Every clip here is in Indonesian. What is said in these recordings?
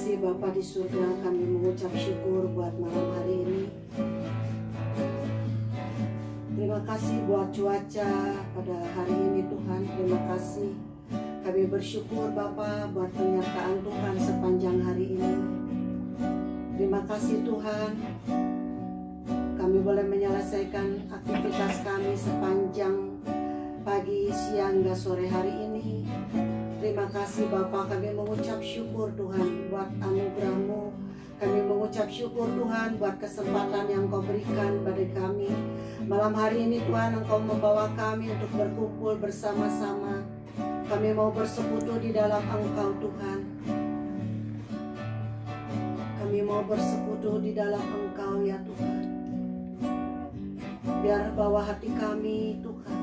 kasih Bapa di surga, kami mengucap syukur buat malam hari ini. Terima kasih buat cuaca pada hari ini Tuhan. Terima kasih. Kami bersyukur Bapa buat penyertaan Tuhan sepanjang hari ini. Terima kasih Tuhan. Kami boleh menyelesaikan aktivitas kami sepanjang pagi, siang, dan sore hari ini. Terima kasih Bapa, kami mengucap syukur Tuhan buat anugerah-Mu. Kami mengucap syukur Tuhan buat kesempatan yang Kau berikan pada kami. Malam hari ini Tuhan, Engkau membawa kami untuk berkumpul bersama-sama. Kami mau bersekutu di dalam Engkau Tuhan. Kami mau bersekutu di dalam Engkau ya Tuhan. Biar bawa hati kami Tuhan,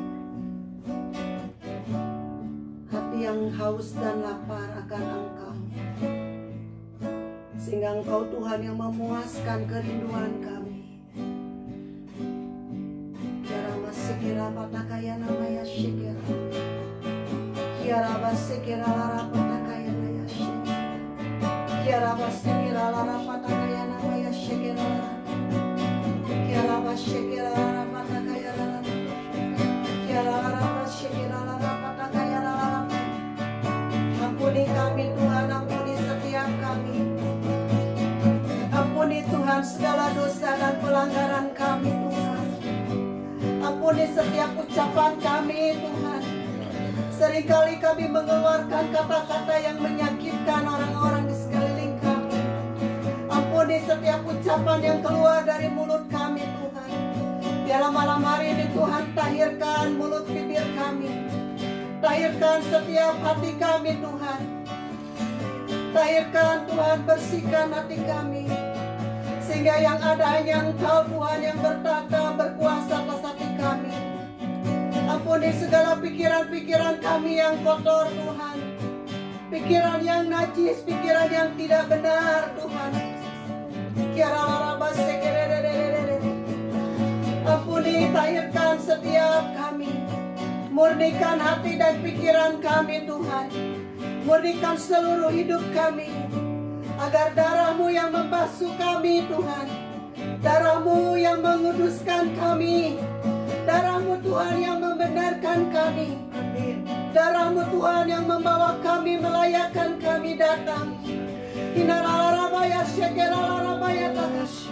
hati yang haus dan lapar akan Engkau, sehingga Engkau Tuhan yang memuaskan kerinduan kami. Kiara masikira patakaya namanya syikira, kiara basikira lara patakaya namanya syikira, kiara basikira lara patakaya namanya syikira, kiara basikira lara patakaya lara, kiara lara basikira lara patakaya lara. Ampuni kami Tuhan, ampuni setiap kami. Ampuni Tuhan segala dosa dan pelanggaran kami Tuhan. Ampuni setiap ucapan kami Tuhan. Seringkali kami mengeluarkan kata-kata yang menyakitkan orang-orang di sekeliling kami. Ampuni setiap ucapan yang keluar dari mulut kami Tuhan. Biarlah malam hari ini Tuhan tahirkan mulut bibir kami. Tahirkan setiap hati kami Tuhan. Tahirkan Tuhan, bersihkan hati kami. Sehingga yang ada hanya Engkau Tuhan yang bertata, berkuasa atas hati kami. Ampuni segala pikiran-pikiran kami yang kotor Tuhan. Pikiran yang najis, pikiran yang tidak benar Tuhan. Ampuni, tahirkan setiap kami. Murnikan hati dan pikiran kami Tuhan. Murnikan seluruh hidup kami. Agar darah-Mu yang membasuh kami Tuhan. Darah-Mu yang menguduskan kami. Darah-Mu Tuhan yang membenarkan kami. Darah-Mu Tuhan yang membawa kami, melayakkan kami datang. Kinaralarabaya sekeralarabaya takas.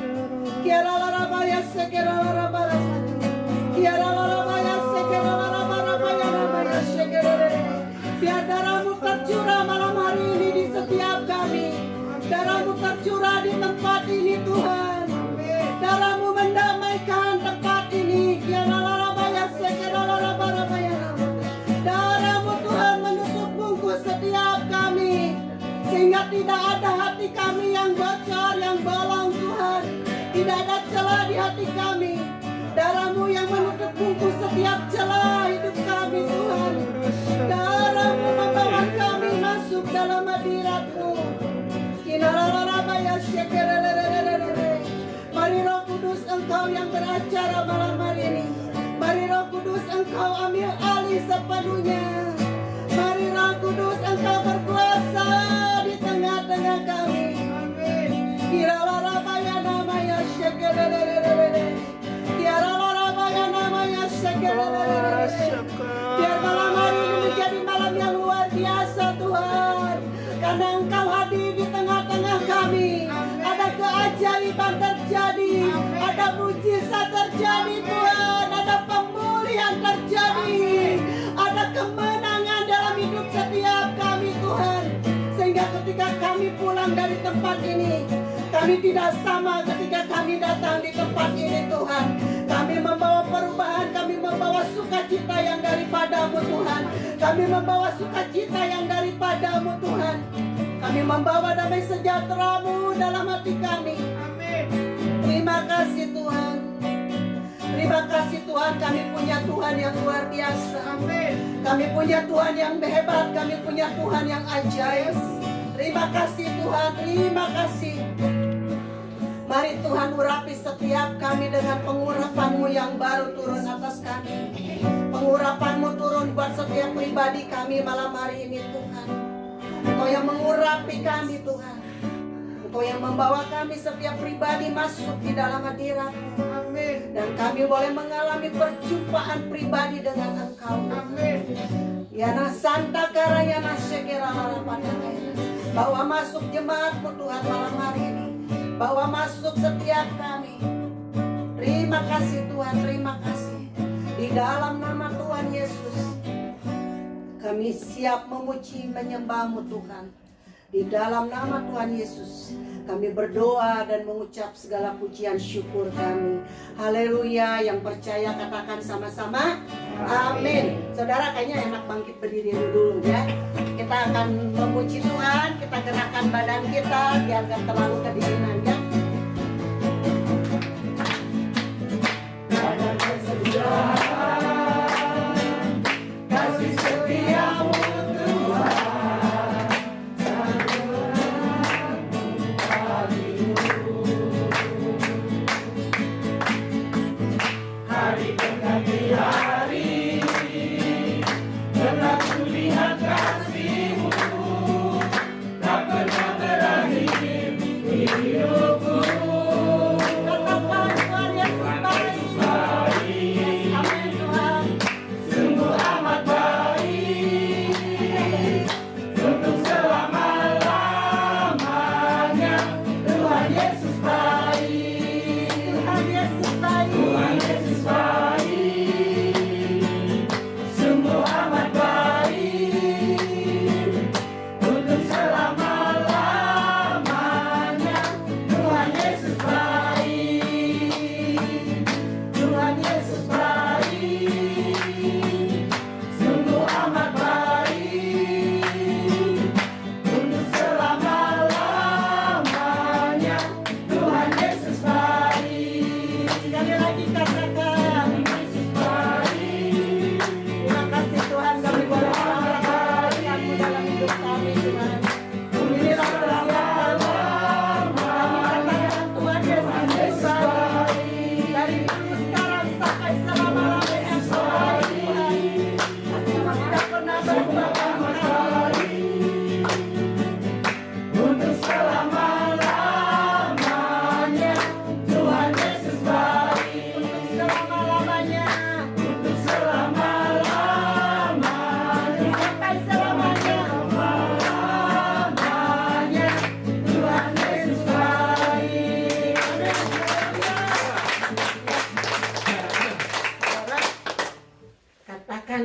Kiaralarabaya sekeralarabaya. Kiaralarabaya sekeralarabaya namanya sekerare. Biar darah-Mu tercurah malam hari ini di setiap kami. Darah-Mu tercurah di tempat ini Tuhan. Darah-Mu mendamaikan tempat ini. Kiaralarabaya sekeralarabaya. Darah-Mu Tuhan menutup bungkus setiap kami. Sehingga tidak ada hati kami yang bocor, yang bolong Tuhan. Tidak ada celah di hati kami. Darah-Mu yang menutup bungkus setiap celah hidup kami Tuhan. Darah-Mu membawa kami masuk dalam hadirat-Mu. Kinaralarabaya syekerelelelelele. Mari Roh Kudus Engkau yang beracara malam hari ini. Mari Roh Kudus Engkau ambil alih sepenuhnya. Mari Roh Kudus Engkau berkuasa di tengah-tengah kami. Kiralarabaya namanya syekerelelelele. Kiralarabaya namanya syekerelelelele. Biar malam hari ini menjadi malam yang luar biasa Tuhan. Karena Engkau hadir di tengah-tengah kami. Ada keajaiban terjadi. Ada mujizat terjadi Tuhan. Ada pemulihan terjadi. Ada kemenangan dalam hidup setiap kami Tuhan. Sehingga ketika kami pulang dari tempat ini, kami tidak sama ketika kami datang di tempat ini Tuhan. Kami membawa perubahan, kami membawa sukacita yang daripada-Mu Tuhan. Kami membawa sukacita yang daripada-Mu Tuhan. Kami membawa damai sejahtera-Mu dalam hati kami. Amin. Terima kasih Tuhan. Terima kasih Tuhan, kami punya Tuhan yang luar biasa. Amin. Kami punya Tuhan yang hebat, kami punya Tuhan yang ajaib. Terima kasih Tuhan, terima kasih. Mari Tuhan urapi setiap kami dengan pengurapan-Mu yang baru turun atas kami. Pengurapan-Mu turun buat setiap pribadi kami malam hari ini Tuhan. Engkau yang mengurapi kami Tuhan. Engkau yang membawa kami setiap pribadi masuk di dalam hadirat-Mu. Amin. Dan kami boleh mengalami perjumpaan pribadi dengan Engkau. Amin. Yana Santa Karayana Sekera Harapan. Bawa masuk jemaat-Mu Tuhan malam hari ini. Bawa masuk setiap kami. Terima kasih Tuhan, terima kasih. Di dalam nama Tuhan Yesus, kami siap memuji menyembah-Mu Tuhan. Di dalam nama Tuhan Yesus, kami berdoa dan mengucap segala pujian syukur kami. Haleluya. Yang percaya katakan sama-sama amin. Saudara kayaknya enak bangkit berdiri dulu ya. Kita akan memuji Tuhan. Kita gerakkan badan kita biar gak terlalu kedinginan ya. Kasih setiamu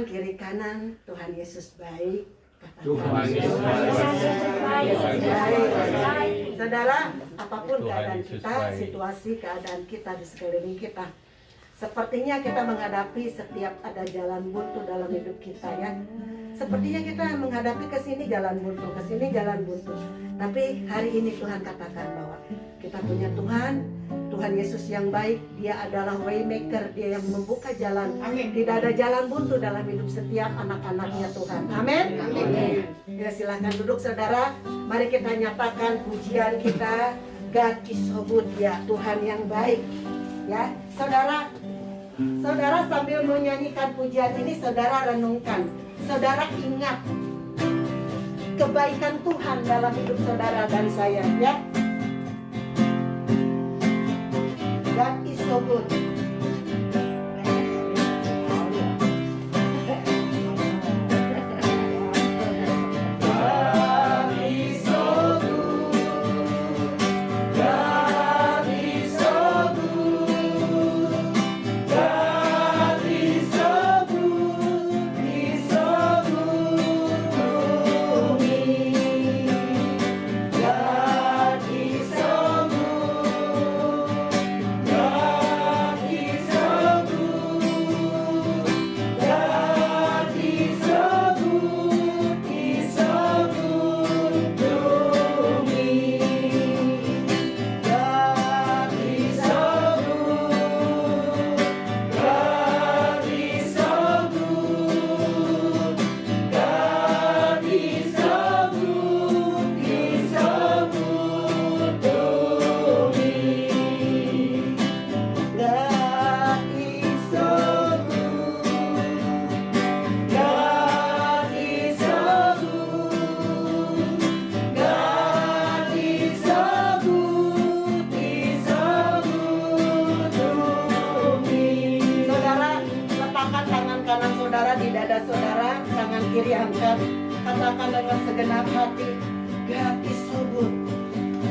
kiri kanan, Tuhan Yesus baik. Tuhan Yesus baik. Saudara, apapun keadaan kita, situasi keadaan kita di sekeliling kita, sepertinya kita menghadapi setiap ada jalan buntu dalam hidup kita ya. Sepertinya kita menghadapi ke sini jalan buntu, ke sini jalan buntu. Tapi hari ini Tuhan katakan bahwa kita punya Tuhan, Tuhan Yesus yang baik. Dia adalah waymaker, Dia yang membuka jalan. Amin. Tidak ada jalan buntu dalam hidup setiap anak-anaknya Tuhan. Amin. Amin. Ya, silahkan duduk saudara. Mari kita nyatakan pujian kita. God is so good, ya Tuhan yang baik. Ya, saudara. Saudara sambil menyanyikan pujian ini, saudara renungkan. Saudara ingat kebaikan Tuhan dalam hidup saudara dan saya, ya. God is so good. saudara, tangan kiri angkat. Katakan dengan segenap hati, God is so good.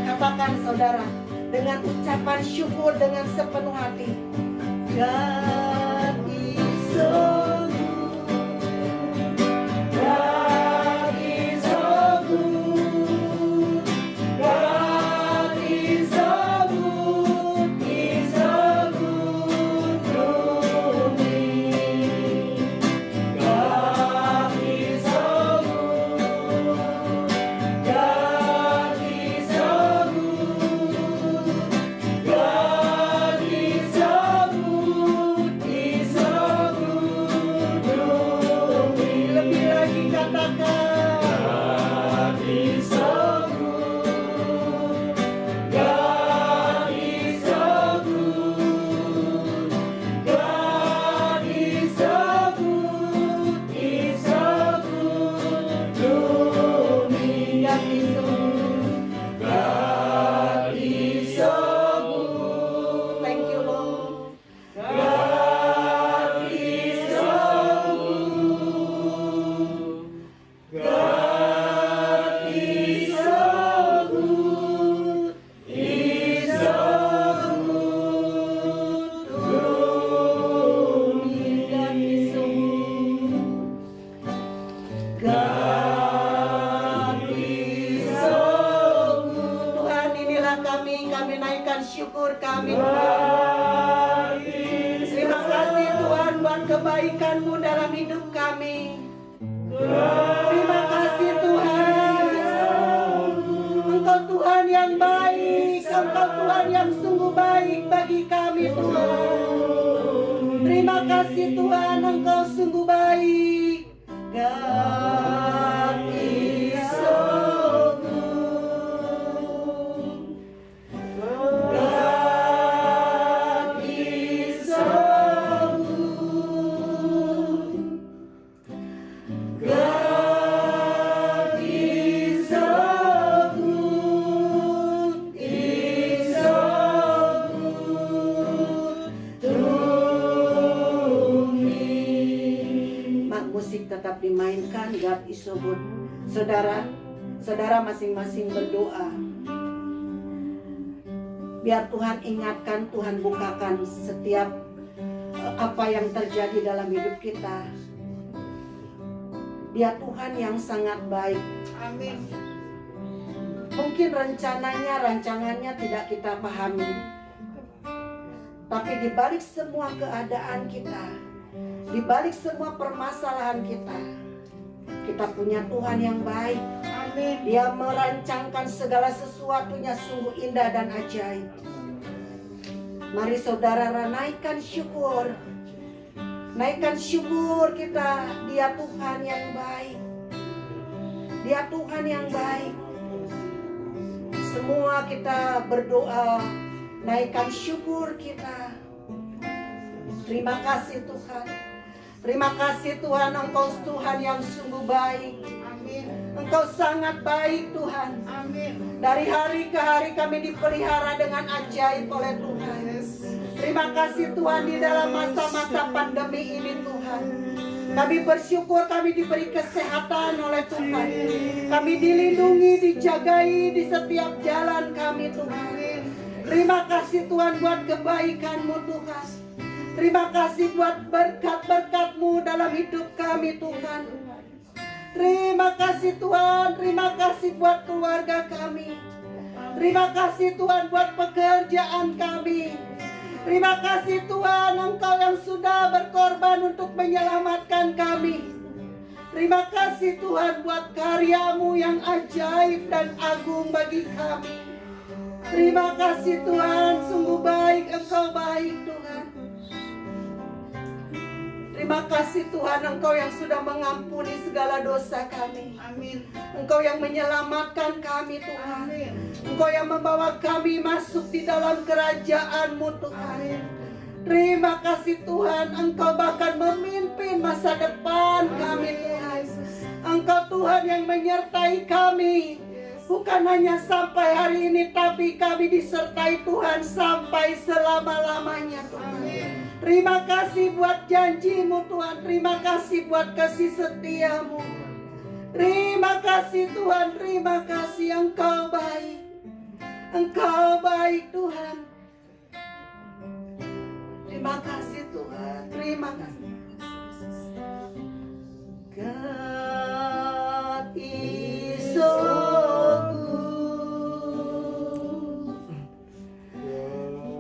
Katakan saudara, dengan ucapan syukur dengan sepenuh hati, God is so good. God is so good. God is so good. He's so good to me. God is so good. God is so good. God is so good. He's so good to me. Lebih lagi katakan, God is so good. God is so good. God is so good. He's so good to me. God is so good. God is so good. Thank you, Lord. God is so good. God is so good. He's so good to me. God is so good. God is so good. Tuhan, inilah kami naikkan syukur kami. Terima kasih Tuhan buat kebaikan-Mu dalam hidup kami. Terima kasih Tuhan. Engkau Tuhan yang baik. Engkau Tuhan yang sungguh baik bagi kami Tuhan. Terima kasih Tuhan, Engkau sungguh baik. God is so good. God is so good. God is so good. He's so good to me. Musik tetap dimainkan. God is so good. Saudara masing-masing berdoa. Biar Tuhan ingatkan, Tuhan bukakan setiap apa yang terjadi dalam hidup kita. Dia Tuhan yang sangat baik. Amin. Mungkin rancangannya tidak kita pahami. Tapi di balik semua keadaan kita, di balik semua permasalahan kita punya Tuhan yang baik. Amin. Dia merancangkan segala sesuatunya sungguh indah dan ajaib. Mari saudara naikkan syukur. Naikkan syukur kita. Dia Tuhan yang baik. Dia Tuhan yang baik. Semua kita berdoa, naikkan syukur kita. Terima kasih Tuhan. Terima kasih Tuhan, Engkau Tuhan yang sungguh baik. Amin. Engkau sangat baik Tuhan. Amin. Dari hari ke hari kami dipelihara dengan ajaib oleh Tuhan. Terima kasih Tuhan, di dalam masa-masa pandemi ini Tuhan, kami bersyukur kami diberi kesehatan oleh Tuhan. Kami dilindungi, dijagai di setiap jalan kami Tuhan. Terima kasih Tuhan buat kebaikan-Mu Tuhan. Terima kasih buat berkat-berkat-Mu dalam hidup kami Tuhan. Terima kasih Tuhan, terima kasih buat keluarga kami. Terima kasih Tuhan buat pekerjaan kami. Terima kasih Tuhan, Engkau yang sudah berkorban untuk menyelamatkan kami. Terima kasih Tuhan buat karya-Mu yang ajaib dan agung bagi kami. Terima kasih Tuhan, sungguh baik, Engkau baik Tuhan. Terima kasih Tuhan, Engkau yang sudah mengampuni segala dosa kami. Amin. Engkau yang menyelamatkan kami Tuhan. Amin. Engkau yang membawa kami masuk di dalam kerajaan-Mu Tuhan. Terima kasih Tuhan, Engkau bahkan memimpin masa depan kami Tuhan. Engkau Tuhan yang menyertai kami. Bukan hanya sampai hari ini, tapi kami disertai Tuhan sampai selama-lamanya Tuhan. Terima kasih buat janjimu Tuhan. Terima kasih buat kasih setiamu. Terima kasih Tuhan. Terima kasih, Engkau baik. Engkau baik Tuhan. Terima kasih Tuhan. Terima kasih. God is so good.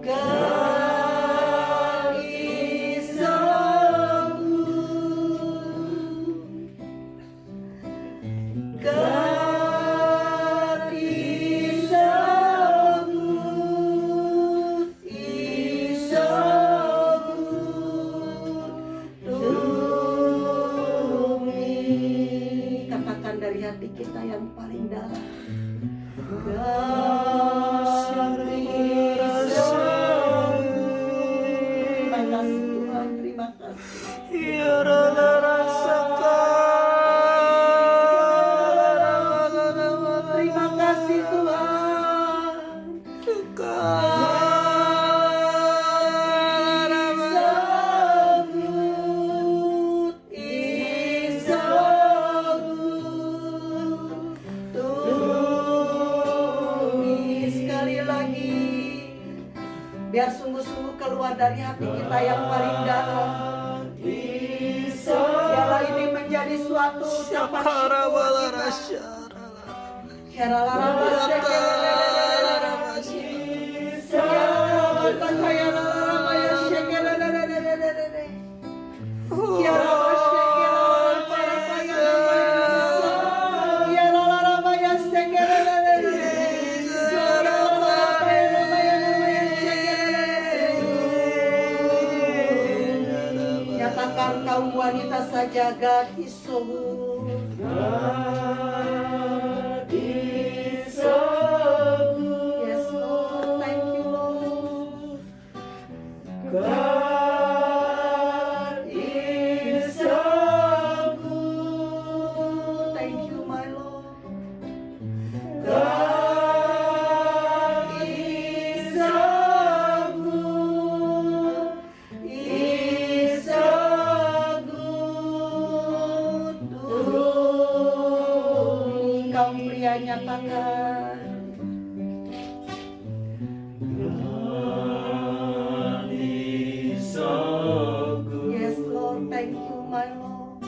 God is so good. God is so good. Is so good to me. Katakan dari hati kita yang paling dalam. God is so good. Terima kasih Tuhan. Terima kasih. Terima kasih Tuhan. Is so good to me. Sekali lagi, biar sungguh-sungguh keluar dari hati kita yang paling dalam. Biarlah ini menjadi suatu ucapan syukur kita. Nyatakan kaum wanita saja, God is so good. God is so good. Yes Lord, thank you Lord. God is so good. Thank you my Lord. God is so good. Is so good to me. Kaum pria nyatakan. God is so good. Yes Lord, thank you my Lord.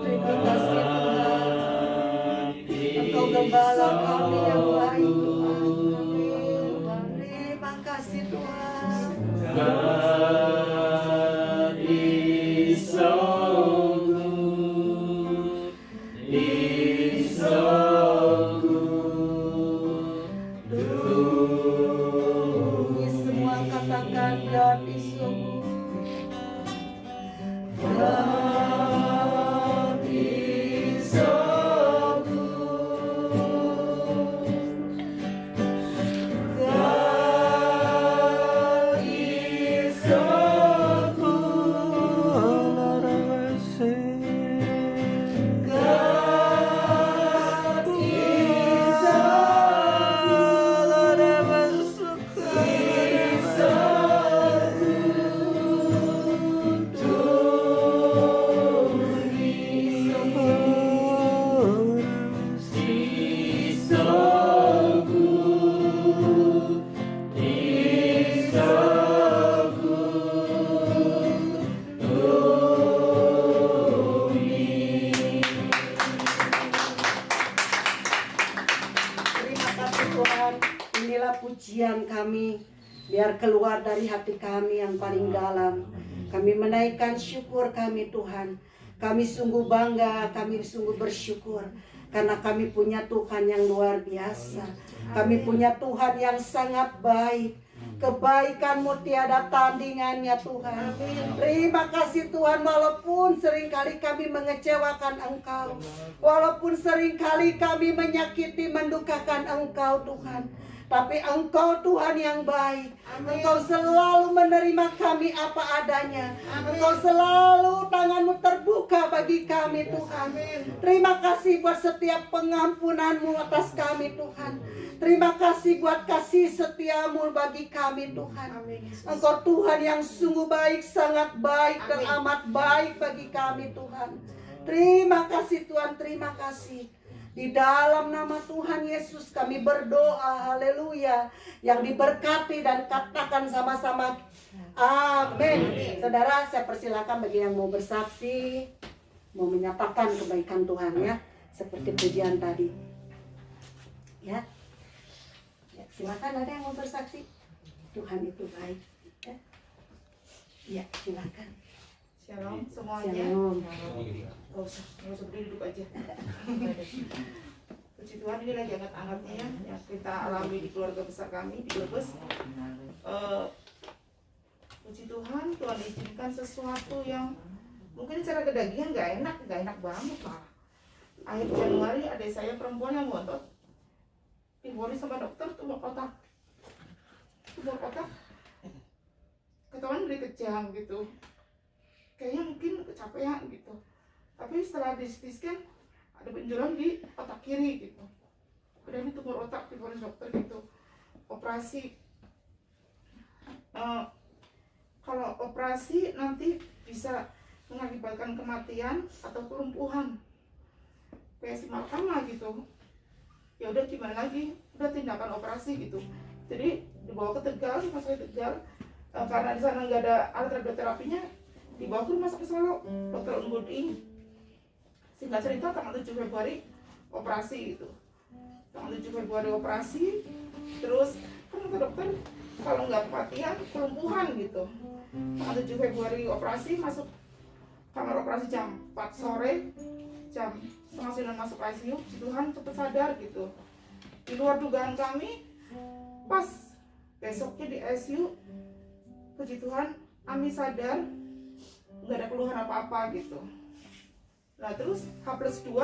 Terima kasih Tuhan. Engkau gembala kami yang baik Tuhan. Terima kasih Tuhan. God is so good. Is so good to Ini semua katakan God is so good. God is so good. God is so good. God is so Terima kasih Tuhan. Inilah pujian kami, biar keluar dari hati kami yang paling dalam. Kami menaikkan syukur kami Tuhan. Kami sungguh bangga, kami sungguh bersyukur. Karena kami punya Tuhan yang luar biasa. Kami punya Tuhan yang sangat baik. Kebaikan-Mu tiada tandingannya Tuhan. Terima kasih Tuhan, walaupun seringkali kami mengecewakan Engkau, walaupun seringkali kami menyakiti, mendukakan Engkau Tuhan, tapi Engkau Tuhan yang baik. Engkau selalu menerima kami apa adanya. Engkau selalu tangan-Mu terbuka bagi bagi kami Tuhan. Terima kasih buat setiap pengampunan-Mu atas kami Tuhan. Terima kasih buat kasih setia-Mu bagi kami Tuhan. Engkau Tuhan yang sungguh baik, sangat baik dan amat baik bagi kami Tuhan. Terima kasih Tuhan, terima kasih. Di dalam nama Tuhan Yesus kami berdoa, haleluya. Yang diberkati dan katakan sama-sama amin. Saudara, saya persilakan bagi yang mau bersaksi, mau menyatakan kebaikan Tuhan ya, seperti pujian tadi. Ya, silakan, ada yang mau bersaksi. Tuhan itu baik. Ya, silakan. Shalom semuanya. Shalom. Nggak usah berdiri, duduk aja. Puji Tuhan, ini lagi hangat-hangatnya ya, yang kita alami di keluarga besar kami di Brebes. Puji Tuhan, Tuhan izinkan sesuatu yang mungkin secara kedagingan nggak enak banget malah. Akhir Januari adik saya perempuan yang ngotot difonis sama dokter tumor otak. Ketahuan dari kejang gitu. Kayaknya mungkin kecapean gitu. Tapi setelah di CT scan ada benjolan di otak kiri gitu. Udah ini tumor otak, difonis dokter gitu. Operasi. Kalau operasi nanti bisa mengakibatkan kematian atau kelumpuhan. Kayak si Malkama gitu. Ya udah gimana lagi? Udah tindakan operasi gitu. Jadi dibawa ke Tegal, rumah sakit Tegal. Karena di sana nggak ada alat radioterapinya, dibawa ke rumah sakit Solo, Dr. Unbuding. Singkat cerita tanggal 7 Februari operasi gitu. Tanggal 7 Februari operasi, terus kan kata dokter kalau nggak kematian, kelumpuhan gitu. Tanggal 7 Februari operasi, masuk kamar operasi jam 4 sore, jam setengah 9 masuk ICU. Tuhan cepat sadar gitu. Di luar dugaan kami, pas besoknya di ICU, puji Tuhan, Ami sadar, nggak ada keluhan apa-apa gitu. Nah terus H+2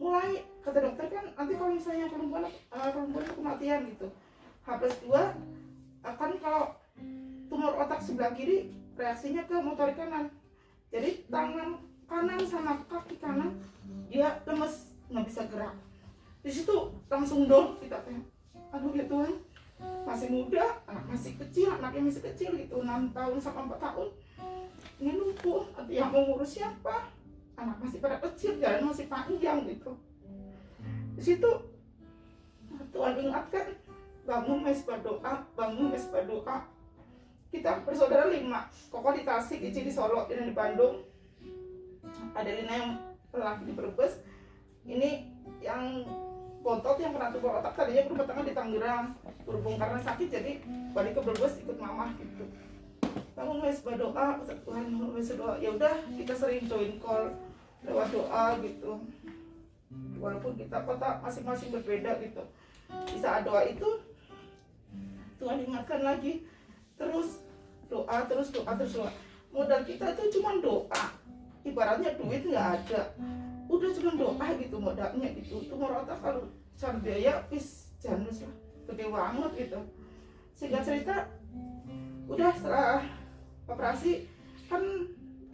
mulai kata dokter kan nanti kalau misalnya perempuan itu kematian gitu. H+2 akan kalau tumor otak sebelah kiri reaksinya ke motorik kanan. Jadi tangan kanan sama kaki kanan dia lemes, nggak bisa gerak. Di situ langsung down kita teh. Aduh ya Tuhan, masih muda, anak masih kecil, anaknya masih kecil gitu, 6 tahun sampai 4 tahun. Ini lumpuh, nanti yang mau ngurus siapa? Anak masih pada kecil, jalan masih panjang gitu. Di situ Tuhan ingatkan, bangun mesbah doa. Kita bersaudara 5, Koko di Tasik, Ici di Solo, Dina di Bandung, ada Lina yang laki di Brebes. Ini yang bontot yang pernah tumor otak tadinya berumah tangga di Tangerang, berhubung karena sakit jadi balik ke Brebes ikut mamah gitu. Bangun mesbah doa, Tuhan mesbah doa. Ya udah kita sering join call lewat doa gitu. Walaupun kita kota masing-masing berbeda gitu. Di saat doa itu Tuhan ingatkan lagi, terus doa. Modal kita itu cuma doa. Ibaratnya duit nggak ada, udah cuma doa gitu modalnya gitu. Tumor otak kalau cari biaya janus lah, gede banget gitu. Sehingga cerita udah setelah operasi kan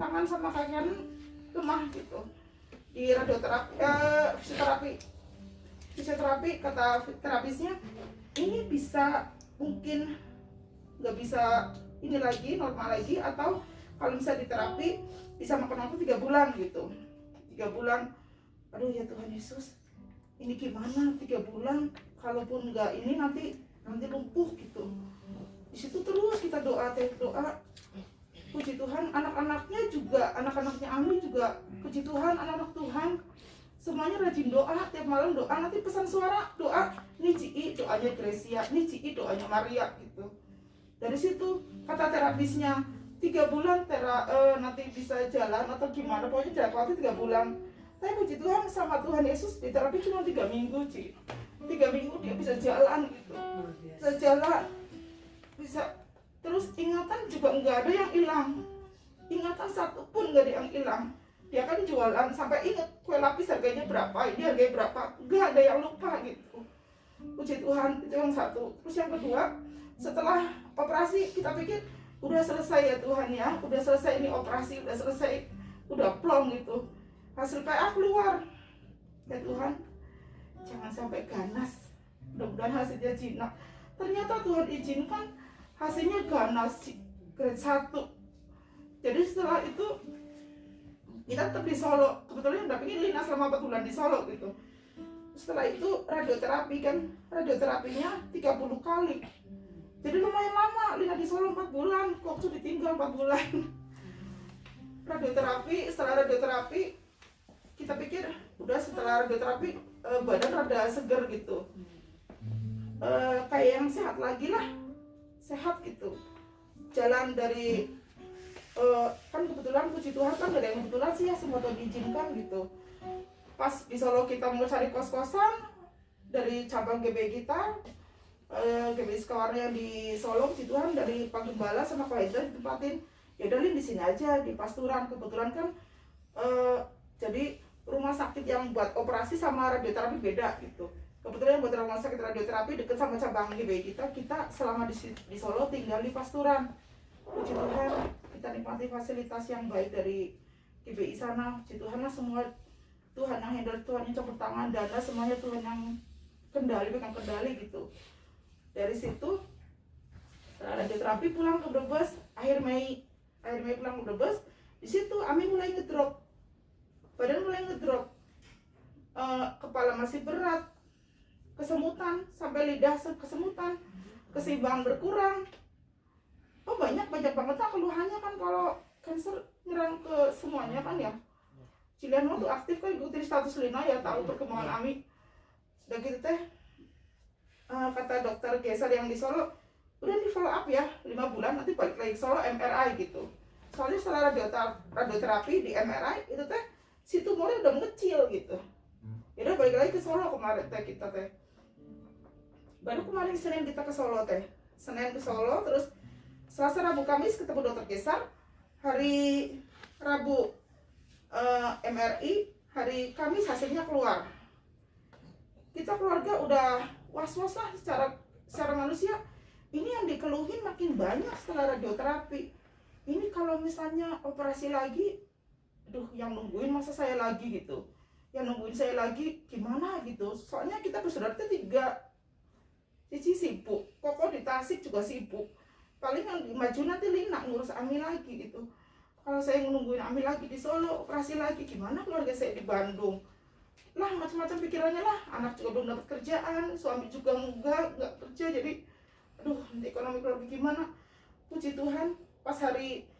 tangan sama kaki kanan lemah gitu. Di radioterapi, fisioterapi kata terapisnya ini bisa mungkin nggak bisa ini lagi normal lagi, atau kalau bisa diterapi bisa makan waktu 3 bulan gitu. 3 bulan, aduh ya Tuhan Yesus, ini gimana 3 bulan, kalaupun nggak ini nanti lumpuh gitu. Di situ terus kita doa. Puji Tuhan, anak-anaknya Ami juga, puji Tuhan, anak-anak Tuhan semuanya rajin doa, tiap malam doa, nanti pesan suara doa, ini Ci, doanya Gracia, ini Ci, doanya Maria gitu. Dari situ kata terapisnya 3 bulan nanti bisa jalan atau gimana, pokoknya jarak waktu 3 bulan. Tapi puji Tuhan sama Tuhan Yesus di terapi cuma 3 minggu Ci. 3 minggu dia bisa jalan gitu, bisa jalan, bisa. Terus ingatan juga nggak ada yang hilang, ingatan satu pun nggak ada yang hilang. Dia kan jualan sampai inget kue lapis harganya berapa, ini harganya berapa, nggak ada yang lupa gitu. Puji Tuhan, itu yang satu. Terus yang kedua, setelah operasi kita pikir udah selesai ya Tuhan ya, udah selesai ini operasi, udah selesai udah plong gitu, hasil PA keluar. Ya Tuhan, jangan sampai ganas, mudah-mudahan hasilnya jinak. Ternyata Tuhan izinkan hasilnya ganas grade 1. Jadi setelah itu kita tetap di Solo, kebetulan dampingin Lina selama 4 bulan di Solo gitu. Setelah itu radioterapi kan, radioterapinya 30 kali. Jadi lumayan lama Lina di Solo 4 bulan, kok tuh ditinggal 4 bulan. Radioterapi, setelah radioterapi kita pikir udah setelah radioterapi badan rada seger gitu, kayak yang sehat lagi lah, sehat gitu. Jalan dari kan kebetulan puji Tuhan kan gak ada yang kebetulan sih ya, semua Tuhan diizinkan gitu. Pas di Solo kita mau cari kos-kosan dari cabang GBI kita, GBI Sukawarna yang di Solo, puji Tuhan dari Pak Gembala sama Pak Hendra ditempatin. Ya udah Lin di sini aja di Pasturan. Kebetulan kan jadi rumah sakit yang buat operasi sama radioterapi beda gitu. Kebetulan yang buat rumah sakit radioterapi deket sama cabang GBI kita selama di Solo tinggal di Pasturan. Puji Tuhan kita nikmati fasilitas yang baik dari GBI sana. Puji Tuhan lah, semua Tuhan yang handle, Tuhan yang campur tangan, dana semuanya Tuhan yang kendali, pegang kendali gitu. Dari situ radioterapi pulang ke Brebes akhir Mei pulang ke Brebes. Di situ Ami mulai ngedrop, badan mulai ngedrop, kepala masih berat, kesemutan sampai lidah kesemutan, keseimbangan berkurang. Oh banyak banget lah keluhannya kan, kalau kanker nyerang ke semuanya kan ya. Cilian tuh aktif kan, ikutin status Lina ya, tahu perkembangan Ami. Sudah gitu teh, kata dokter Gesar yang di Solo, udah di follow up ya 5 bulan, nanti balik lagi ke Solo MRI gitu. Soalnya setelah radioterapi di MRI itu teh si tumornya udah mengecil gitu. Ya udah balik lagi ke Solo kemarin teh kita teh. Baru kemarin Senin kita ke Solo teh. Senin ke Solo, terus Selasa, Rabu, Kamis ketemu dokter Gesar. Hari Rabu MRI, hari Kamis hasilnya keluar. Kita keluarga udah was-was lah secara manusia. Ini yang dikeluhin makin banyak setelah radioterapi. Ini kalau misalnya operasi lagi, aduh yang nungguin masa saya lagi gitu. Yang nungguin saya lagi gimana gitu. Soalnya kita bersaudara 3. Cici sibuk, Koko di Tasik juga sibuk. Paling yang maju nanti Lina ngurus Ami lagi gitu. Kalau saya nungguin Ami lagi di Solo, operasi lagi, gimana keluarga saya di Bandung? Lah macam-macam pikirannya lah. Anak juga belum dapat kerjaan, suami juga nggak kerja, jadi aduh nanti ekonomi keluarga gimana. Puji Tuhan pas hari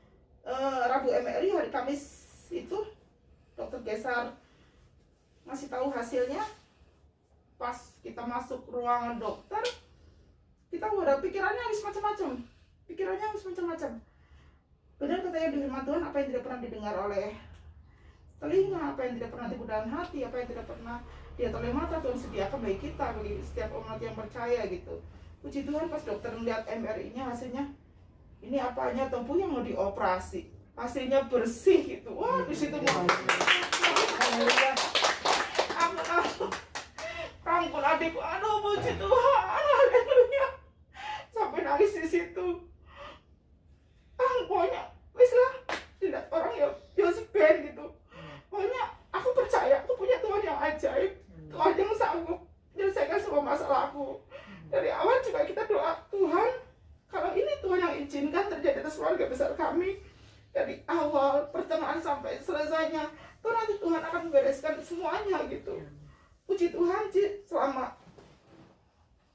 Rabu MRI, hari Kamis itu dokter Gesar ngasih tahu hasilnya. Pas kita masuk ruangan dokter, kita udah pikirannya habis macam-macam. Benar katanya di firman Tuhan, apa yang tidak pernah didengar oleh telinga, apa yang tidak pernah timbul dalam hati, apa yang tidak pernah dilihat oleh mata, Tuhan sediakan bagi kita, bagi setiap umat yang percaya gitu. Puji Tuhan pas dokter melihat MRI-nya hasilnya, ini apanya Tempu yang mau dioperasi, hasilnya bersih gitu. Wah di situ mau rangkul adikku, aduh puji Tuhan, haleluya, sampai nangis di situ. Pokoknya wis lah, tidak orang ya Yosip Ben gitu. Pokoknya aku percaya aku punya Tuhan yang ajaib, Tuhan yang sanggup menyelesaikan semua masalahku. Dari awal juga kita doa, Tuhan kalau ini Tuhan yang izinkan terjadi atas keluarga besar kami, dari awal pertengahan sampai selesainya, Tuhan nanti Tuhan akan membereskan semuanya gitu. Puji Tuhan Ci, selama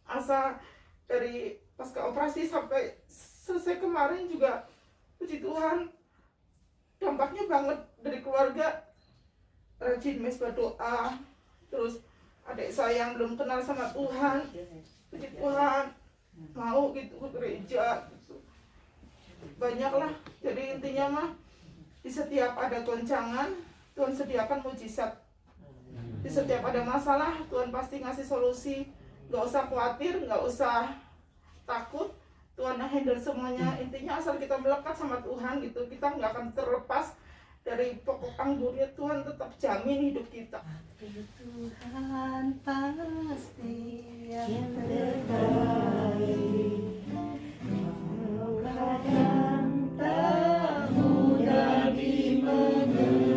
asa dari pasca operasi sampai selesai kemarin juga, puji Tuhan dampaknya banget dari keluarga. Rajin mesbah doa, terus adik saya yang belum kenal sama Tuhan, puji Tuhan mau gitu ke gereja gitu. Banyaklah, jadi intinya mah di setiap ada goncangan Tuhan sediakan mujizat. Di setiap ada masalah Tuhan pasti ngasih solusi. Gak usah khawatir, gak usah takut, Tuhan yang handle semuanya. Intinya asal kita melekat sama Tuhan gitu, kita nggak akan terlepas dari pokok anggurnya. Tuhan tetap jamin hidup kita. Tuhan pasti yang terbaik. Kau kan tak mudah dimengerti.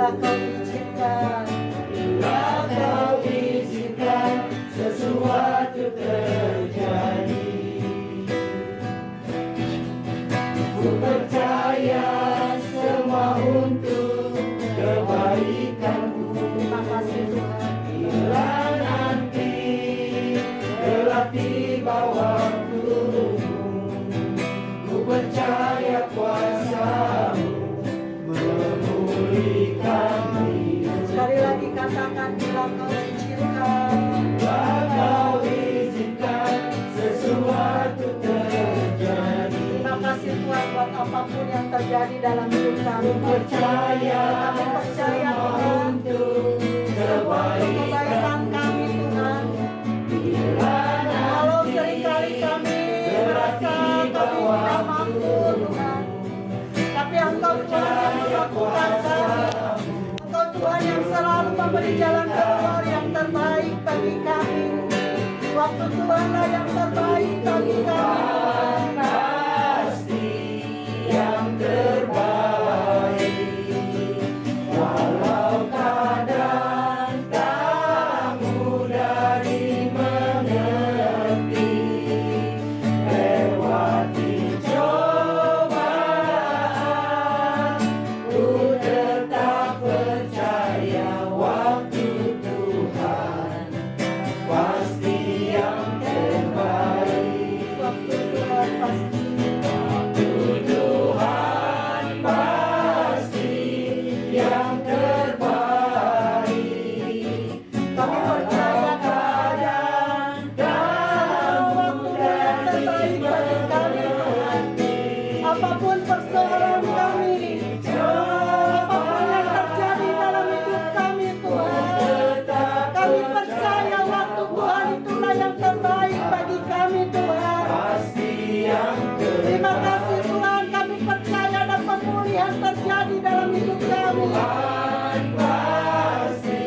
Bila kau izinkan, bila kau izinkan sesuatu terjadi. Ku percaya semua untuk kebaikanku. terima kasih Tuhan. Bila nanti telah tiba waktumu, ku percaya kuasa-Mu memulihkan hidup. Sekali lagi katakan, bila kau izinkan, Bila kau izinkan sesuatu terjadi. terima kasih Tuhan buat apapun yang terjadi dalam hidup kami. Percaya Kami percaya Tuhan, untuk kebaikan kami Tuhan. Walau seringkali kami merasa kami tidak mampu Tuhan, tapi Engkau Tuhan yang melakukan kami. Engkau Tuhan yang selalu memberi jalan keluar yang terbaik bagi kami. Waktu Tuhanlah yang terbaik bagi kami. pasti yang terbaik. Walau kadang tak mudah dimengerti, lewati cobaan, ku tetap percaya waktu Tuhan pasti yang terbaik. Waktu Tuhan pasti. Waktu Tuhan pasti yang terbaik. Kami percaya Kadang semua waktu yang terbaik bagi kami Tuhan. Apapun persoalan kami, apapun yang terjadi dalam hidup kami Tuhan, kami percaya waktu Tuhan itulah yang terbaik bagi kami Tuhan. pasti yang Terima kasih Tuhan, kami percaya dan pemulihan terjadi dalam hidup kami. Tuhan pasti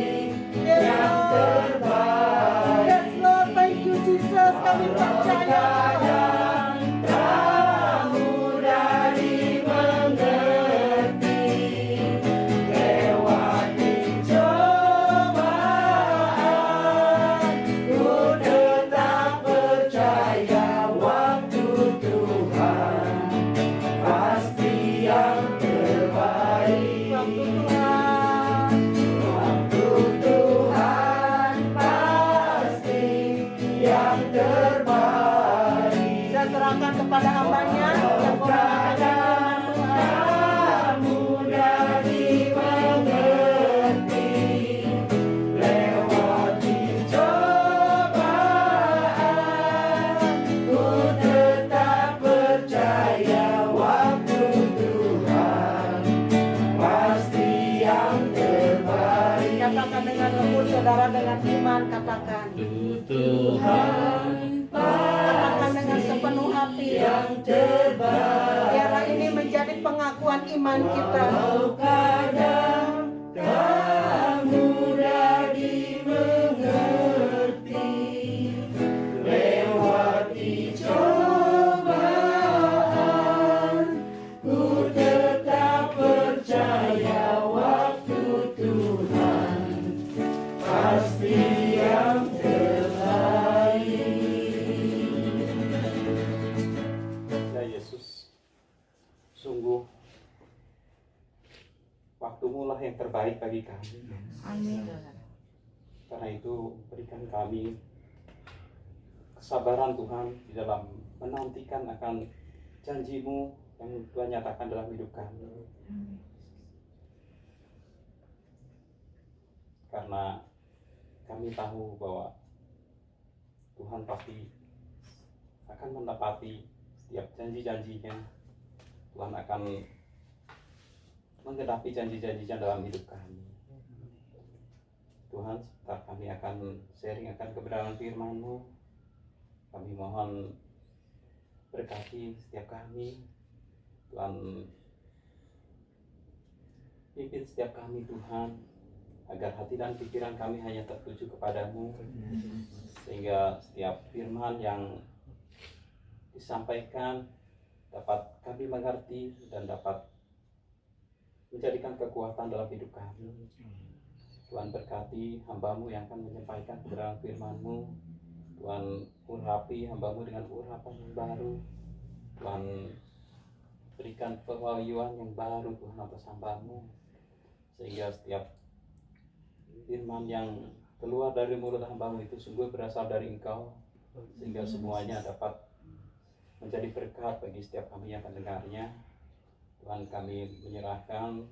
Yes yang Lord, terbaik. yes Lord, thank you Jesus, kami percaya Tuhan. Tak mudah dimengerti, lewati cobaan, ku tetap percaya waktu Tuhan pasti yang terbaik. Waktu Tuhan. Waktu Tuhan pasti yang terbaik. Saya serahkan kepada hambanya yang memberitakan firman Tuhan. Tak mudah dimengerti, lewati cobaan, ku tetap percaya waktu Tuhan pasti yang terbaik. Katakan dengan lembut saudara, dengan iman katakan. Tuhan Katakan dengan sepenuh hati. yang terbaik. Biarlah ini menjadi pengakuan iman kita. Walau kadang tak mudah dimengerti, lewati cobaan, ku tetap percaya waktu Tuhan pasti yang terbaik. Ya Yesus, sungguh waktumu lah yang terbaik bagi kami. Amin. Karena itu berikan kami kesabaran Tuhan di dalam menantikan akan janji-Mu yang Tuhan nyatakan dalam hidup kami. Karena kami tahu bahwa Tuhan pasti akan menepati setiap janji-janjinya. Tuhan akan menggenapi janji-janjinya dalam hidup kami. Tuhan, sebentar kami akan sharing akan kebenaran firman-Mu. Kami mohon berkati setiap kami. Tuhan, pimpin setiap kami Tuhan, agar hati dan pikiran kami hanya tertuju kepadamu, sehingga setiap firman yang disampaikan dapat kami mengerti dan dapat menjadikan kekuatan dalam hidup kami. Tuhan berkati hamba-Mu yang akan menyampaikan kebenaran firman-Mu. Tuhan urapi hamba-Mu dengan urapan yang baru. Tuhan berikan pewahyuan yang baru Tuhan atas hamba-Mu, sehingga setiap firman yang keluar dari mulut hamba-Mu itu sungguh berasal dari Engkau, sehingga semuanya dapat menjadi berkat bagi setiap kami yang mendengarnya. Tuhan, kami menyerahkan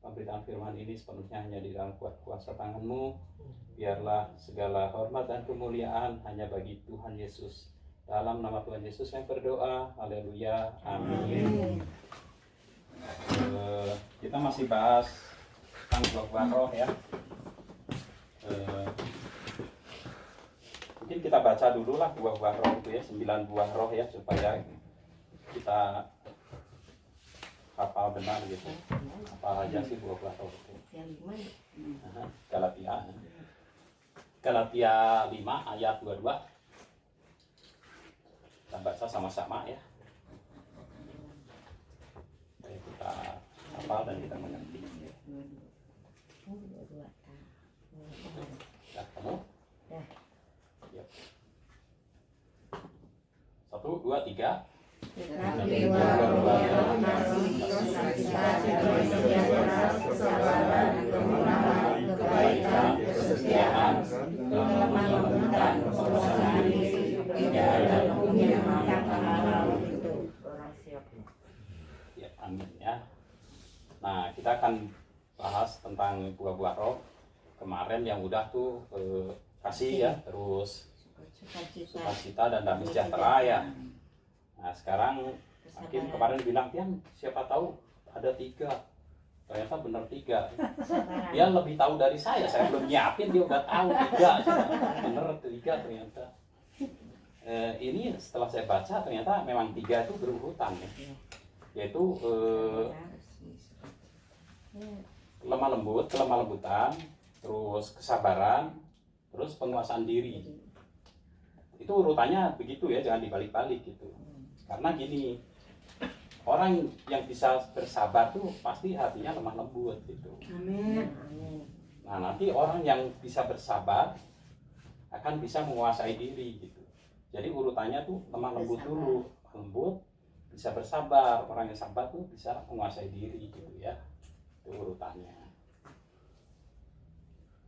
pemberitaan firman ini sepenuhnya hanya di dalam kuasa tangan-Mu. Biarlah segala hormat dan kemuliaan hanya bagi Tuhan Yesus. Dalam nama Tuhan Yesus yang berdoa. Haleluya. Amin. Kita masih bahas tentang buah-buah roh ya. Mungkin kita baca dulu lah buah-buah roh itu ya, 9 buah roh ya, supaya kita hafal benar gitu. Apa aja sih buah-buah roh itu? Galatia 5 ayat 22. Kita baca sama-sama ya. Supaya kita hafal dan kita mengerti. Ya, kamu? Yuk. 1, 2, 3. Ya, amin ya. Nah, kita akan bahas tentang buah-buah roh. Kemarin yang udah tuh kasih ya, terus sukacita dan damai sejahtera ya. Nah, sekarang Hakim kemarin bilang, Tian, siapa tahu ada 3. Ternyata benar 3. Dia lebih tahu dari saya belum nyiapin, dia udah tahu 3. Bener 3 ternyata. Ini setelah saya baca ternyata memang 3 itu berurutan ya. Yaitu lemah lembut, kelemah lembutan, terus kesabaran, terus penguasaan diri. Itu urutannya begitu ya, jangan dibalik-balik gitu. Karena gini, orang yang bisa bersabar tuh pasti hatinya lemah lembut gitu. Amin. Nah, nanti orang yang bisa bersabar akan bisa menguasai diri gitu. Jadi urutannya tuh lemah lembut dulu, lembut, bisa bersabar. Orang yang sabar tuh bisa menguasai diri gitu ya. Itu urutannya.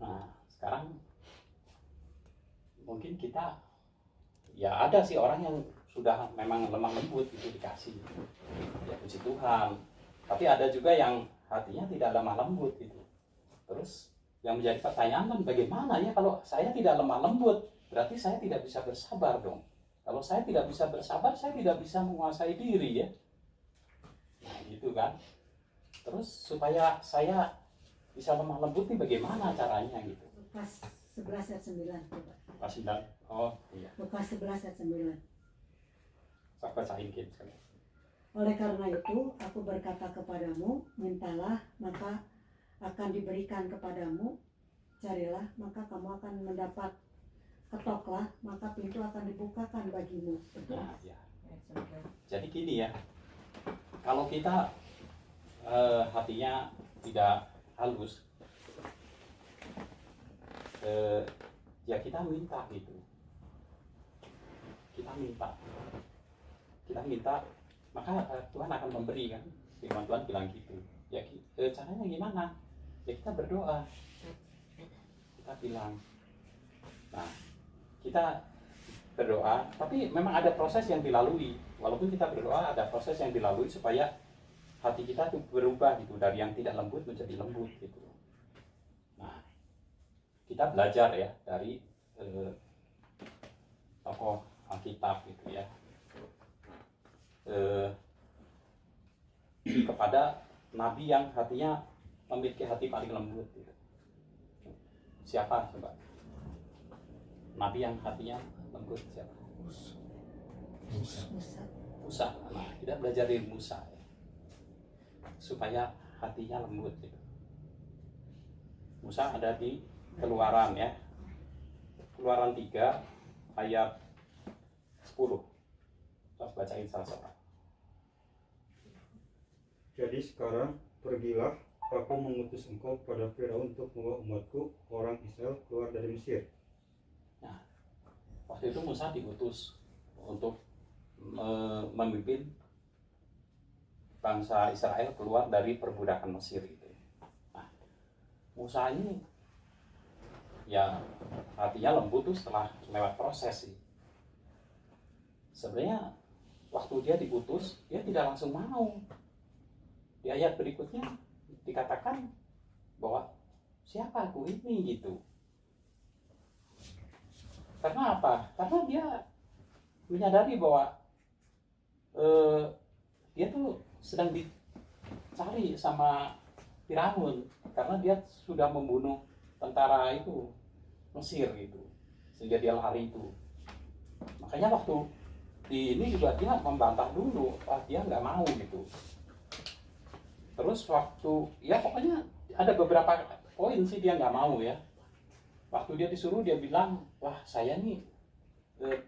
Nah, sekarang mungkin kita, ya ada sih orang yang sudah memang lemah lembut gitu dikasih, ya puji Tuhan. Tapi ada juga yang hatinya tidak lemah lembut gitu. Terus yang menjadi pertanyaan kan, bagaimana ya kalau saya tidak lemah lembut, berarti saya tidak bisa bersabar dong. Kalau saya tidak bisa bersabar, saya tidak bisa menguasai diri ya. Nah gitu kan. Terus supaya saya bisa lemah lembut nih bagaimana caranya gitu. Lukas 11 ayat 9 coba. Lukas 9. Oh iya. Lukas 11 ayat 9. Saya bacain gitu. Oleh karena itu, aku berkata kepadamu, mintalah, maka akan diberikan kepadamu. Carilah, maka kamu akan mendapat. Ketoklah, maka pintu akan dibukakan bagimu. Nah, ya. Jadi gini ya, kalau kita hatinya tidak halus, ya kita minta gitu. Kita minta, maka Tuhan akan memberi kan. Firman Tuhan bilang gitu. Ya caranya gimana? Ya kita berdoa. Kita bilang. Nah, kita berdoa, tapi memang ada proses yang dilalui. Walaupun kita berdoa, ada proses yang dilalui supaya hati kita tuh berubah gitu, dari yang tidak lembut menjadi lembut gitu. Nah, kita belajar ya dari tokoh Alkitab gitu ya. Kepada nabi yang hatinya memiliki hati paling lembut gitu. Siapa coba? Nabi yang hatinya lembut siapa? Musa. Nah, kita belajar dari Musa ya. Supaya hatinya lembut gitu. Musa ada di Keluaran ya. Keluaran 3 ayat 10. Kita bacain salah-salah. Jadi sekarang pergilah, aku mengutus engkau pada Firaun untuk membawa umatku orang Israel keluar dari Mesir. Nah, waktu itu Musa diutus untuk memimpin bangsa Israel keluar dari perbudakan Mesir itu. Nah, Musa ini ya hatinya lembut tuh setelah lewat proses sih. Sebenarnya waktu dia diutus, dia tidak langsung mau. Di ayat berikutnya dikatakan bahwa siapa aku ini gitu. Karena apa? Karena dia menyadari bahwa dia tuh sedang dicari sama Firaun karena dia sudah membunuh tentara itu Mesir gitu, sehingga dia lari itu. Makanya waktu di ini juga dia membantah dulu, dia nggak mau gitu. Terus waktu ya pokoknya ada beberapa poin sih dia nggak mau ya. Waktu dia disuruh dia bilang, wah saya nih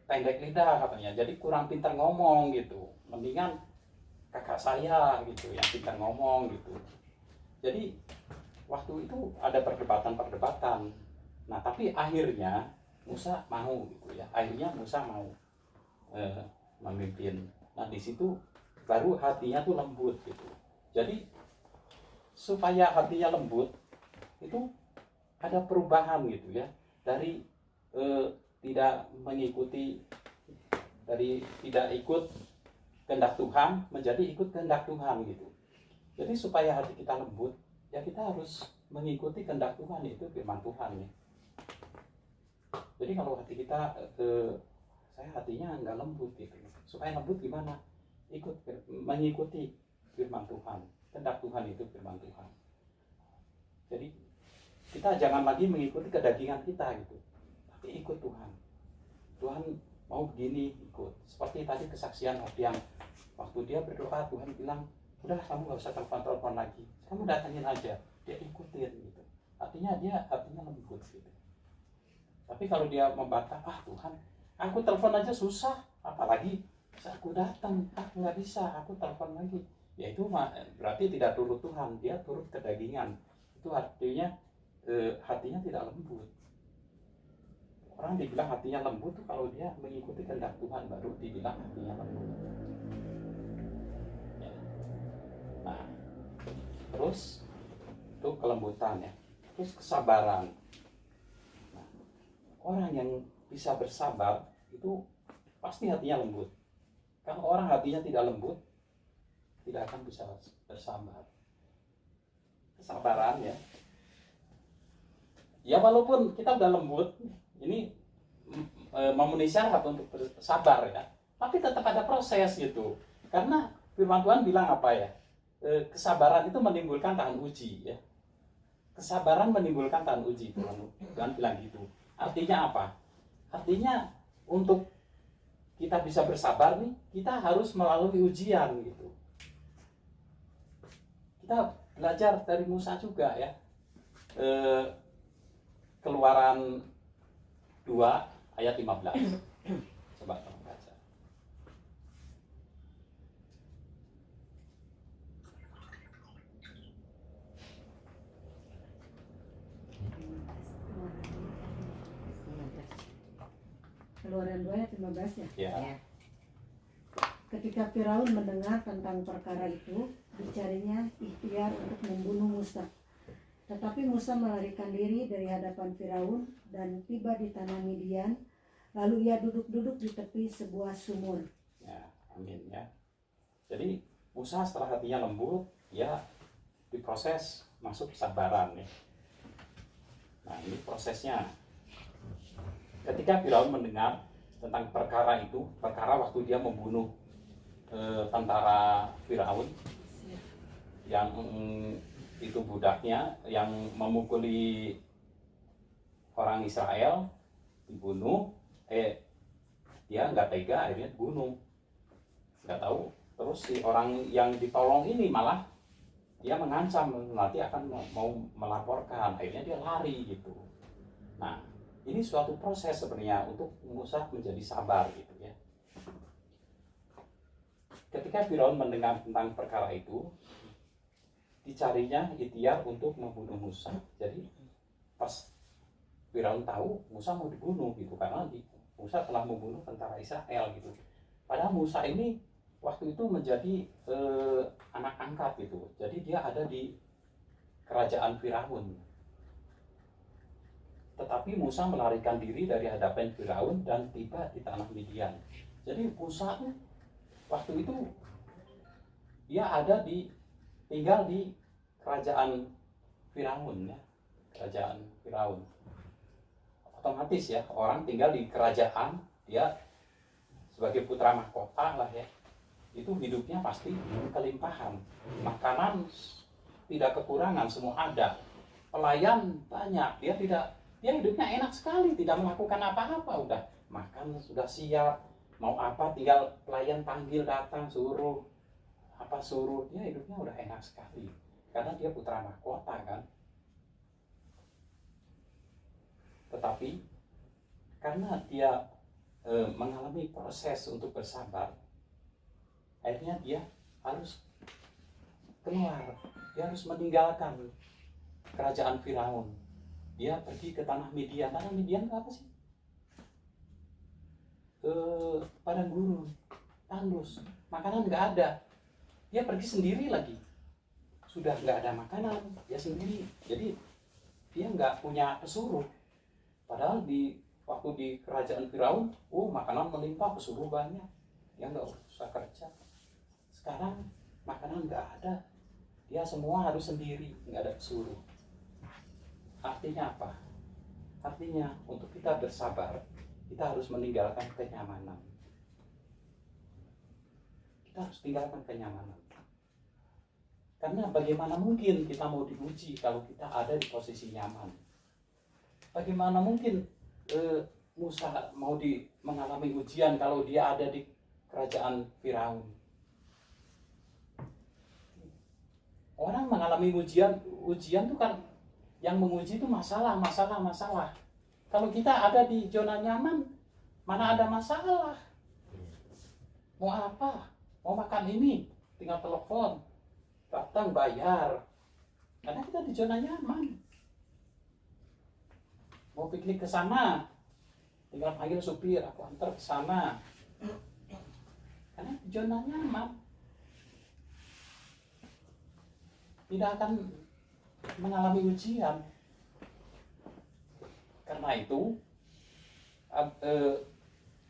pendek lidah katanya, jadi kurang pintar ngomong gitu. Mendingan kakak saya gitu yang pintar ngomong gitu. Jadi waktu itu ada perdebatan. Nah tapi akhirnya Musa mau gitu ya. Akhirnya Musa mau memimpin. Nah di situ baru hatinya tuh lembut gitu. Jadi supaya hatinya lembut itu ada perubahan gitu ya, dari tidak mengikuti, dari tidak ikut kehendak Tuhan menjadi ikut kehendak Tuhan gitu. Jadi supaya hati kita lembut ya kita harus mengikuti kehendak Tuhan, itu firman Tuhan ya. Jadi kalau hati kita saya hatinya nggak lembut gitu, supaya lembut gimana? Mengikuti firman Tuhan. Kehendak Tuhan itu firman Tuhan. Jadi kita jangan lagi mengikuti kedagingan kita gitu, tapi ikut Tuhan. Tuhan mau begini, ikut. Seperti tadi kesaksian yang waktu dia berdoa Tuhan bilang, udah kamu nggak usah telepon lagi, kamu datangin aja, dia ikutin gitu. Artinya dia hatinya lembut gitu. Tapi kalau dia membantah, Tuhan, aku telepon aja susah, apalagi aku datang, nggak bisa, aku telepon lagi. Ya itu berarti tidak turut Tuhan, dia turut kedagingan. Itu artinya hatinya tidak lembut. Orang dibilang hatinya lembut tuh kalau dia mengikuti kehendak Tuhan, baru dibilang hatinya lembut. Ya. Nah, terus itu kelembutan ya, terus kesabaran. Nah, orang yang bisa bersabar itu pasti hatinya lembut. Kalau orang hatinya tidak lembut, tidak akan bisa bersabar. Kesabaran ya. Ya walaupun kita udah lembut, ini memenuhi syarat untuk bersabar ya, tapi tetap ada proses gitu. Karena firman Tuhan bilang apa ya? Kesabaran itu menimbulkan tahan uji ya. Kesabaran menimbulkan tahan uji, Tuhan bilang gitu. Artinya apa? Artinya untuk kita bisa bersabar nih, kita harus melalui ujian gitu. Kita belajar dari Musa juga ya. Keluaran 2 ayat 15. Coba tolong baca. Keluaran 2 ayat 15 ya? Ya. Ketika Firaun mendengar tentang perkara itu, dicarinya ikhtiar untuk membunuh Musa. Tetapi Musa melarikan diri dari hadapan Firaun dan tiba di tanah Midian. Lalu ia duduk-duduk di tepi sebuah sumur. Ya, amin ya. Jadi Musa setelah hatinya lembut, ya diproses masuk kesabaran ya. Nah ini prosesnya. Ketika Firaun mendengar tentang perkara itu, perkara waktu dia membunuh tentara Firaun yang itu budaknya yang memukuli orang Israel, dibunuh, dia nggak tega akhirnya bunuh, nggak tahu. Terus si orang yang ditolong ini malah dia mengancam nanti akan mau melaporkan, akhirnya dia lari gitu. Nah ini suatu proses sebenarnya untuk Musa menjadi sabar gitu ya. Ketika Firaun mendengar tentang perkara itu, dicarinya ikhtiar untuk membunuh Musa. Jadi pas Firaun tahu Musa mau dibunuh gitu, karena Musa telah membunuh tentara Israel gitu. Padahal Musa ini waktu itu menjadi anak angkat gitu. Jadi dia ada di kerajaan Firaun. Tetapi Musa melarikan diri dari hadapan Firaun dan tiba di tanah Midian. Jadi Musa waktu itu dia tinggal di kerajaan Firaun ya, kerajaan Firaun. Otomatis ya, orang tinggal di kerajaan, dia sebagai putra mahkota lah ya, itu hidupnya pasti kelimpahan, makanan tidak kekurangan, semua ada, pelayan banyak, dia hidupnya enak sekali, tidak melakukan apa-apa, udah makan sudah siap, mau apa tinggal pelayan panggil datang, suruh, dia hidupnya udah enak sekali, karena dia putra mahkota kan. Tetapi karena dia mengalami proses untuk bersabar, akhirnya dia harus keluar, dia harus meninggalkan kerajaan Firaun. Dia pergi ke tanah Midian. Tanah Midian itu apa sih? Padang gurun, tandus, makanan nggak ada. Dia pergi sendiri lagi, sudah nggak ada makanan, dia sendiri. Jadi dia nggak punya pesuruh. Padahal waktu di kerajaan Firaun, makanan melimpah, pesuruh banyak, dia nggak usah kerja. Sekarang makanan nggak ada, dia semua harus sendiri, nggak ada pesuruh. Artinya apa? Artinya untuk kita bersabar, kita harus meninggalkan kenyamanan. Kita harus tinggalkan kenyamanan. Karena bagaimana mungkin kita mau diuji kalau kita ada di posisi nyaman? Bagaimana mungkin Musa mau mengalami ujian kalau dia ada di kerajaan Firaun? Orang mengalami ujian itu kan yang menguji itu masalah. Kalau kita ada di zona nyaman, mana ada masalah? Mau apa? Mau makan ini, tinggal telepon, datang bayar. Karena kita di zona nyaman. Mau piknik ke sana, tinggal panggil supir, aku antar ke sana. Karena di zona nyaman. Tidak akan mengalami ujian. Karena itu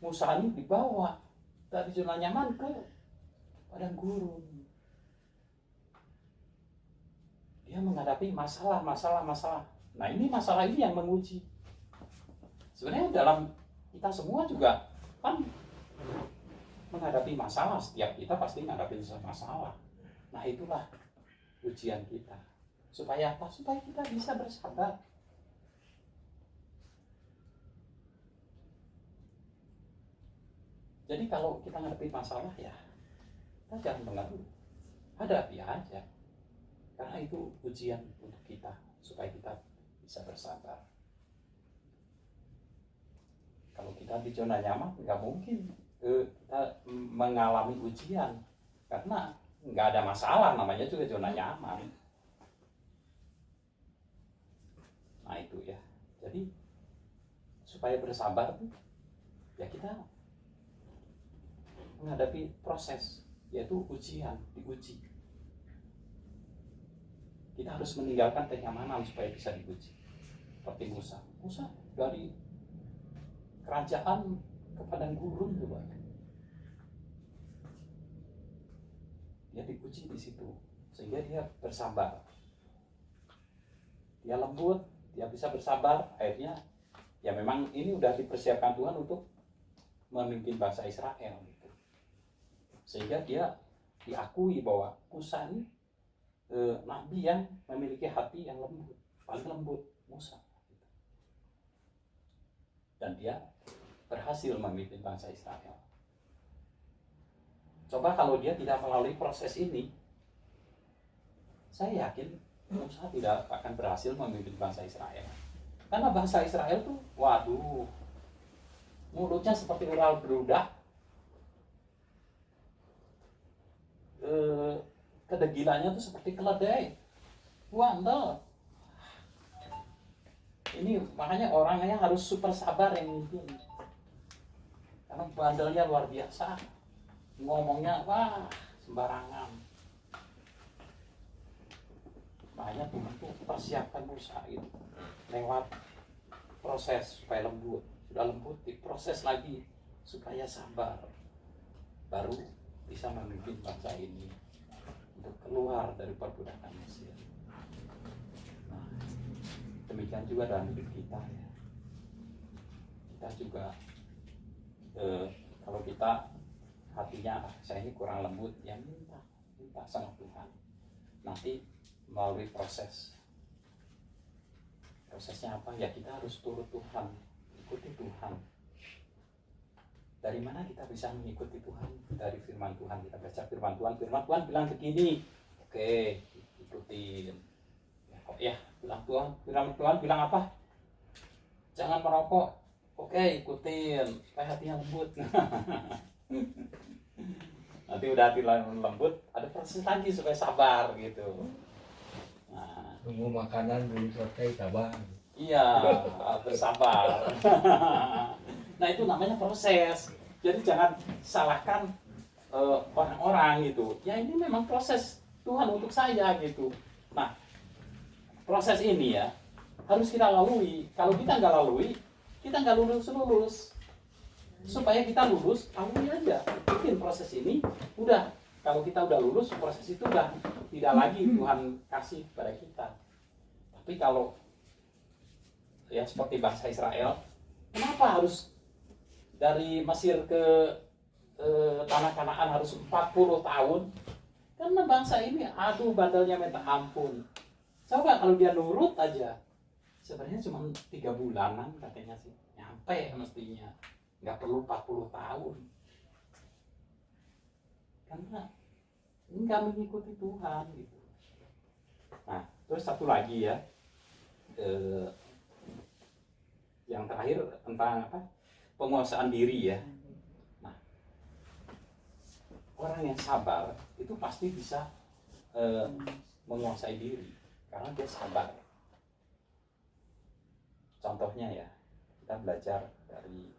Musa ini dibawa dari zona nyaman ke padang gurun. Dia menghadapi masalah. Nah ini masalah ini yang menguji. Sebenarnya dalam kita semua juga kan menghadapi masalah. Setiap kita pasti menghadapi masalah. Nah itulah ujian kita. Supaya apa? Supaya kita bisa bersabar. Jadi kalau kita menghadapi masalah ya, kita jangan mengeluh, hadapi aja. Karena itu ujian untuk kita, supaya kita bisa bersabar. Kalau kita di zona nyaman, nggak mungkin kita mengalami ujian, karena nggak ada masalah, namanya juga zona nyaman. Nah itu ya. Jadi supaya bersabar, ya kita menghadapi proses, yaitu ujian, diuji. Kita harus meninggalkan kenyamanan supaya bisa diuji. Seperti Musa dari kerajaan ke padang gurun juga. Dia diuji di situ, sehingga dia bersabar. Dia lembut, dia bisa bersabar. Akhirnya, ya memang ini udah dipersiapkan Tuhan untuk memimpin bangsa Israel. Gitu. Sehingga dia diakui bahwa Musa ini nabi yang memiliki hati yang lembut, paling lembut Musa. Dan dia berhasil memimpin bangsa Israel. Coba kalau dia tidak melalui proses ini, saya yakin Musa tidak akan berhasil memimpin bangsa Israel. Karena bangsa Israel tuh, waduh, mulutnya seperti ular beludak, kedegilannya tuh seperti keledai. Bandel. Ini makanya orangnya harus super sabar yang mimpin. Karena bandelnya luar biasa. Ngomongnya wah sembarangan. Makanya Tuhan tuh persiapkan Musa itu lewat proses supaya lembut. Sudah lembut diproses lagi supaya sabar. Baru bisa memimpin bangsa ini untuk keluar dari perbudakan Mesir. Nah, demikian juga dalam hidup kita ya. Kita juga kalau kita hatinya saya ini kurang lembut, ya minta sama Tuhan. Nanti melalui prosesnya apa ya, kita harus turut Tuhan, ikuti Tuhan. Dari mana kita bisa mengikuti Tuhan? Dari firman Tuhan. Kita baca firman Tuhan bilang begini, oke, ikutin. Ya, bilang firman Tuhan bilang apa? Jangan merokok. Oke, ikutin supaya hatinya lembut. Nanti udah hati lembut, ada proses lagi supaya sabar gitu. Nah, Tunggu makanan belum selesai sabar. iya, bersabar. Nah itu namanya proses. Jadi jangan salahkan orang-orang gitu. Ya ini memang proses Tuhan untuk saya gitu. Nah proses ini ya harus kita lalui. Kalau kita nggak lalui, kita nggak lulus. Supaya kita lulus, lalui aja. Bikin proses ini, udah. Kalau kita udah lulus, proses itu udah tidak lagi Tuhan kasih kepada kita. Tapi kalau ya seperti bangsa Israel, kenapa harus dari Mesir ke tanah Kanaan harus 40 tahun? Karena bangsa ini aduh bandelnya minta ampun. Coba kalau dia nurut aja, sebenarnya cuma 3 bulanan katanya sih, nyampe mestinya, nggak perlu 40 tahun. Karena nggak mengikuti Tuhan gitu. Nah terus satu lagi ya, yang terakhir tentang apa? Penguasaan diri ya. Nah, orang yang sabar itu pasti bisa menguasai diri karena dia sabar. Contohnya ya, kita belajar dari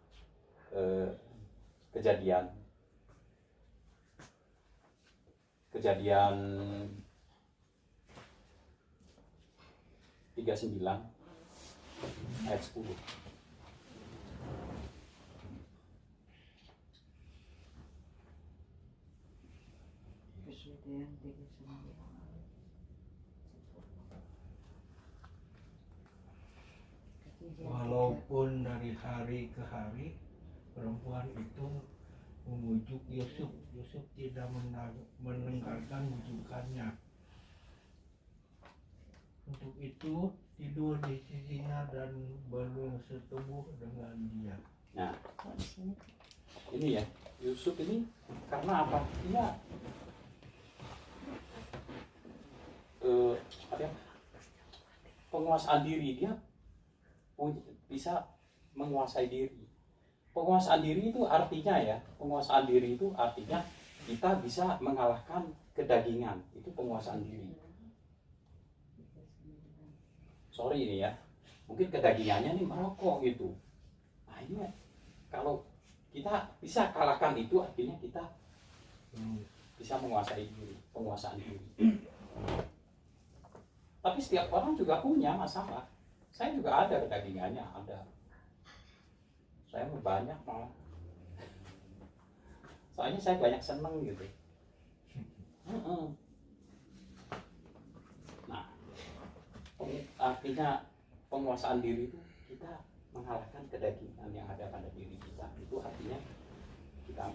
kejadian 39 ayat 10. Walaupun dari hari ke hari perempuan itu memujuk Yusuf tidak mendengarkan bujukannya. Untuk itu tidur di sisinya dan bersetubuh dengan dia. Nah, ini ya, Yusuf ini karena apa? Dia penguasaan diri, dia bisa menguasai diri. Penguasaan diri itu artinya ya, penguasaan diri itu artinya kita bisa mengalahkan kedagingan. Itu penguasaan diri. Sorry ini ya, mungkin kedagingannya nih merokok gitu. Nah ini kalau kita bisa kalahkan itu artinya kita bisa menguasai diri, penguasaan diri. Tapi setiap orang juga punya masalah. Saya juga ada kedagingannya, ada. Saya banyak malah. Soalnya saya banyak seneng gitu. Nah, artinya penguasaan diri itu kita mengalahkan kedagingan yang ada pada diri kita. Itu artinya kita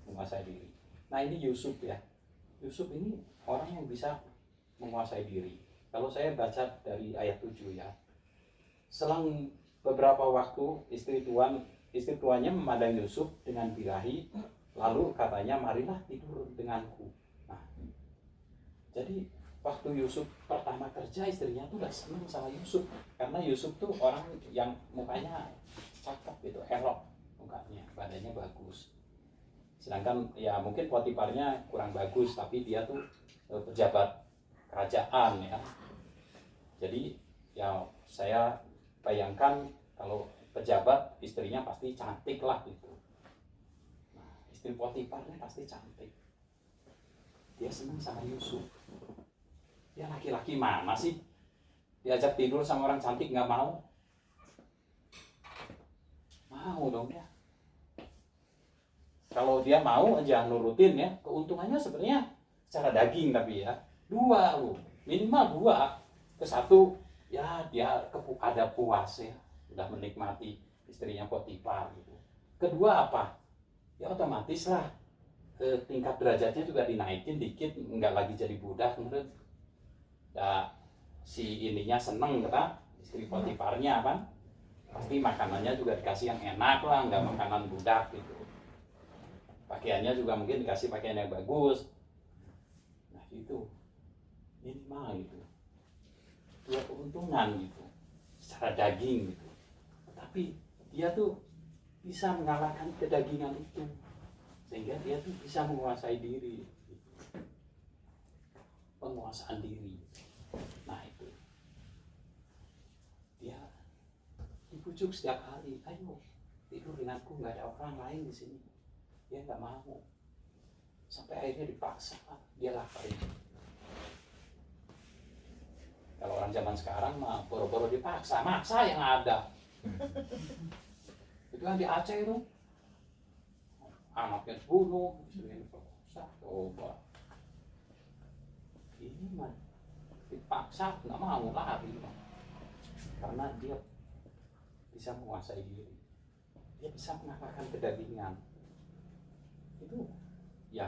menguasai diri. Nah ini Yusuf ya. Yusuf ini orang yang bisa menguasai diri. Kalau saya baca dari ayat 7 ya. Selang beberapa waktu istri tuannya memandang Yusuf dengan birahi, lalu katanya marilah tidur denganku. Nah, jadi waktu Yusuf pertama kerja istrinya tuh udah senang sama Yusuf karena Yusuf tuh orang yang mukanya cakep gitu, elok mukanya, badannya bagus. Sedangkan ya mungkin Potifarnya kurang bagus tapi dia tuh pejabat kerajaan ya. Jadi ya saya bayangkan kalau pejabat istrinya pasti cantik lah gitu. Nah, istri Potifarnya pasti cantik. Dia senang sama Yusuf. Ya laki-laki mana sih diajak tidur sama orang cantik nggak mau? Mau dong ya. Kalau dia mau aja nurutin ya, keuntungannya sebenarnya secara daging tapi ya 2 loh, minimal 2. Ke 1 ya dia ada puas ya, udah menikmati istrinya Potifar gitu. Kedua apa? Ya otomatis lah tingkat derajatnya juga dinaikin dikit, nggak lagi jadi budak menurut. Ya, si ininya seneng kata istri Potifarnya kan, pasti makanannya juga dikasih yang enak lah, nggak makanan budak gitu. Pakaiannya juga mungkin dikasih pakaian yang bagus. Nah itu minimal gitu, 2 keuntungan gitu secara daging gitu. Tapi dia tuh bisa mengalahkan kedagingan itu sehingga dia tuh bisa menguasai diri gitu. Penguasaan diri. Nah itu dia dibujuk setiap hari, ayo tidur denganku, nggak ada orang lain di sini. Dia nggak mau, sampai akhirnya dipaksa dia laparin. Kalau orang zaman sekarang mah boro-boro dipaksa, maksa yang ada. Itu kan di Aceh itu anaknya dibunuh, istrinya dipaksa, coba. Ini mah dipaksa nggak mau lari, karena dia bisa menguasai diri, dia bisa mengalahkan kedagingan. Itu ya.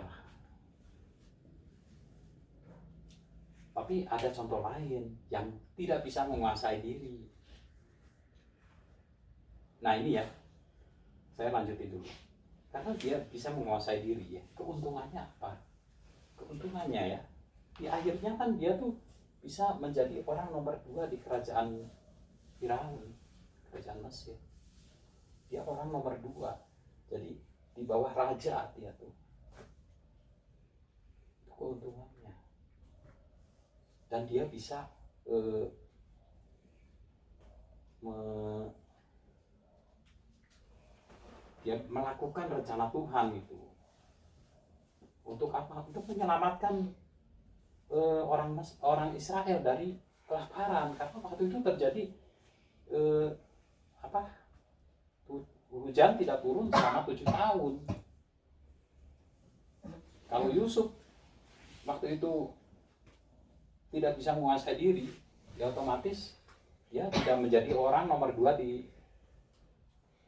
Tapi ada contoh lain yang tidak bisa menguasai diri. Nah ini ya, saya lanjutin dulu. Karena dia bisa menguasai diri ya, keuntungannya apa? Keuntungannya ya, di akhirnya kan dia tuh bisa menjadi orang nomor 2 di kerajaan Firaun, kerajaan Mesir. Dia orang nomor 2, jadi di bawah raja dia tuh. Itu keuntungannya. Dan dia bisa dia melakukan rencana Tuhan itu. Untuk apa? Untuk menyelamatkan orang Israel dari kelaparan. Karena waktu itu terjadi hujan tidak turun selama 7 tahun. Kalau Yusuf waktu itu tidak bisa menguasai diri, ya otomatis dia tidak menjadi orang nomor 2 di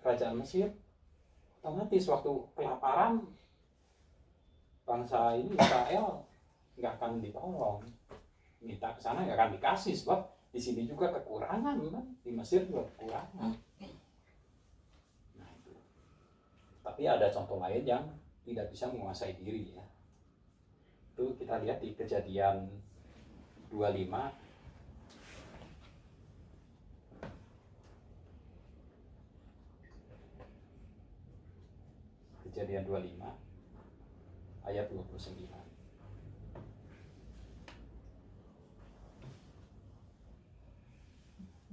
kerajaan Mesir. Otomatis waktu kelaparan bangsa ini Israel nggak akan ditolong, minta ke sana nggak akan dikasih, sebab di sini juga kekurangan kan, di Mesir juga kekurangan. Nah itu. Tapi ada contoh lain yang tidak bisa menguasai diri ya. Itu kita lihat di Kejadian 25 Kejadian 25 ayat 29.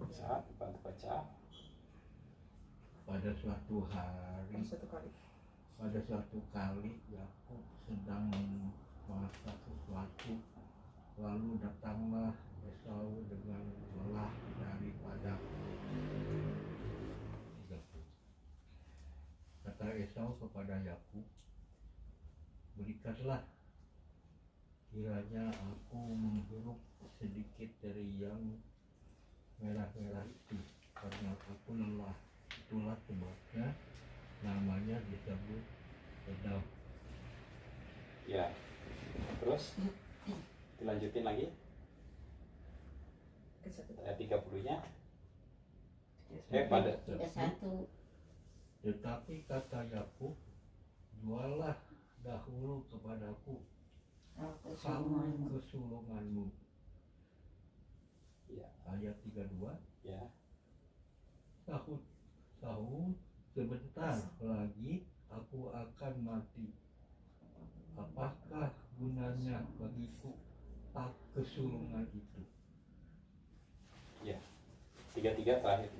Bisa bantu baca. Pada suatu kali Yakub sedang memasak sesuatu, lalu datanglah Esau dengan belah daripada. Kata Esau kepada Yakub, berikanlah, kiranya aku menghirup sedikit dari yang merah-merah itu, karena aku lelah. Itulah sebabnya namanya disebut Edom. Ya. Terus dilanjutin lagi ayat 30-nya. Pada Tetapi kata Yakub, juallah dahulu kepadaku kamu kesulunganmu. ya, Ayat 32. ya. Sahut sebentar lagi aku akan mati. Apakah gunanya bagiku tak kesulungan itu. Ya, 3-3 terakhir.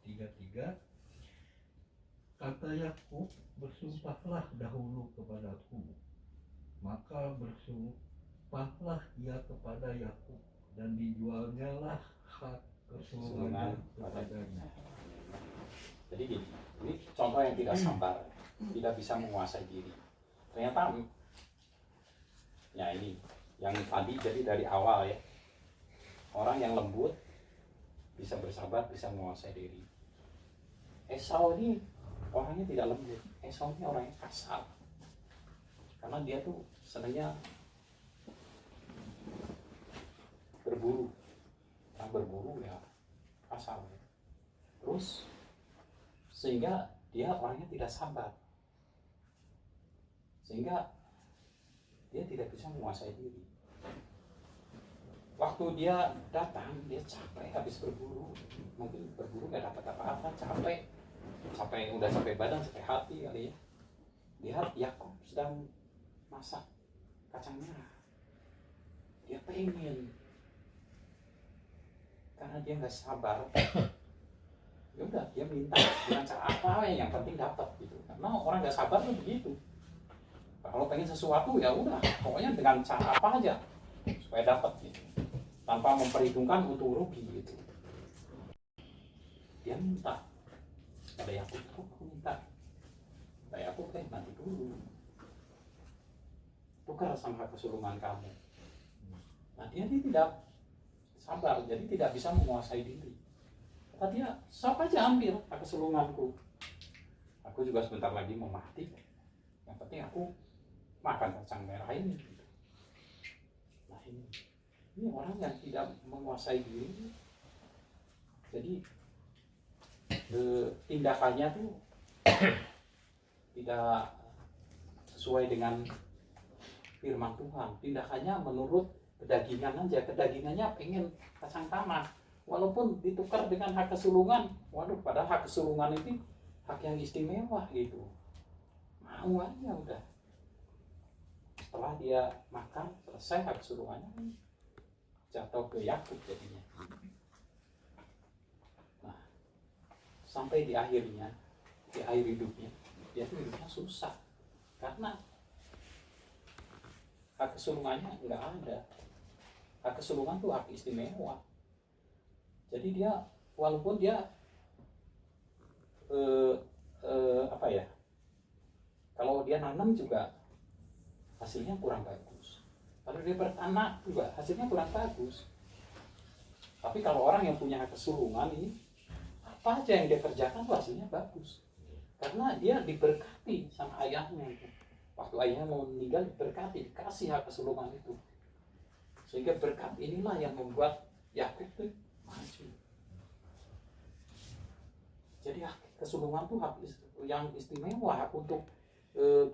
3-3. Kata Yakub, bersumpahlah dahulu kepadaku, maka bersumpahlah ia kepada Yakub, dan dijualnyalah hak kesulungan kepadanya. Jadi gini, ini contoh yang tidak sabar, tidak bisa menguasai diri. Ternyata, ya ini yang tadi jadi dari awal ya, orang yang lembut bisa bersabar, bisa menguasai diri. Esau ini orangnya tidak lembut, Esau ini orangnya kasar, karena dia tuh senangnya berburu, orang berburu ya kasar. Terus sehingga dia orangnya tidak sabar, sehingga dia tidak bisa menguasai diri. Waktu dia datang, dia capek habis berburu, mungkin berburu gak dapat apa-apa, capek, udah capek badan, capek hati kali ya. Lihat Yakub sedang masak kacang merah, dia pengen, karena dia nggak sabar, ya udah dia minta dengan cara apa yang penting dapat gitu. Karena orang nggak sabar tuh begitu, kalau pengen sesuatu ya udah pokoknya dengan cara apa aja supaya dapat gitu, tanpa memperhitungkan untung rugi gitu. Dia minta pada Yakub, aku minta pada Yakub, nanti dulu tukar sama kesulungan kamu. Nah dia tidak sabar, jadi tidak bisa menguasai diri. Kata dia, sok aja ambil hak kesulunganku, aku juga sebentar lagi mau mati, yang penting aku makan kacang merah ini. Nah ini orang yang tidak menguasai diri, jadi tindakannya tuh tidak sesuai dengan firman Tuhan. Tindakannya menurut kedagingan aja, kedagingannya pengen kacang tanah, walaupun ditukar dengan hak kesulungan. Waduh, padahal hak kesulungan itu hak yang istimewa gitu, mau aja udah. Setelah dia makan selesai, hak kesulungannya jatuh ke Yakub jadinya. Nah, sampai di akhirnya, di akhir hidupnya, dia tuh hidupnya susah karena hak kesulungannya nggak ada. Hak kesulungan tuh hak istimewa. Jadi dia walaupun dia apa ya, kalau dia nanam juga hasilnya kurang bagus, kalau dia bertanah juga hasilnya kurang bagus. Tapi kalau orang yang punya hak kesulungan ini, apa aja yang dia kerjakan tuh hasilnya bagus, karena dia diberkati sama ayahnya itu. Waktu ayahnya mau meninggal diberkati, dikasih hak kesulungan itu, sehingga berkat inilah yang membuat Yakub itu maju. Jadi hak kesulungan itu hak yang istimewa, hak untuk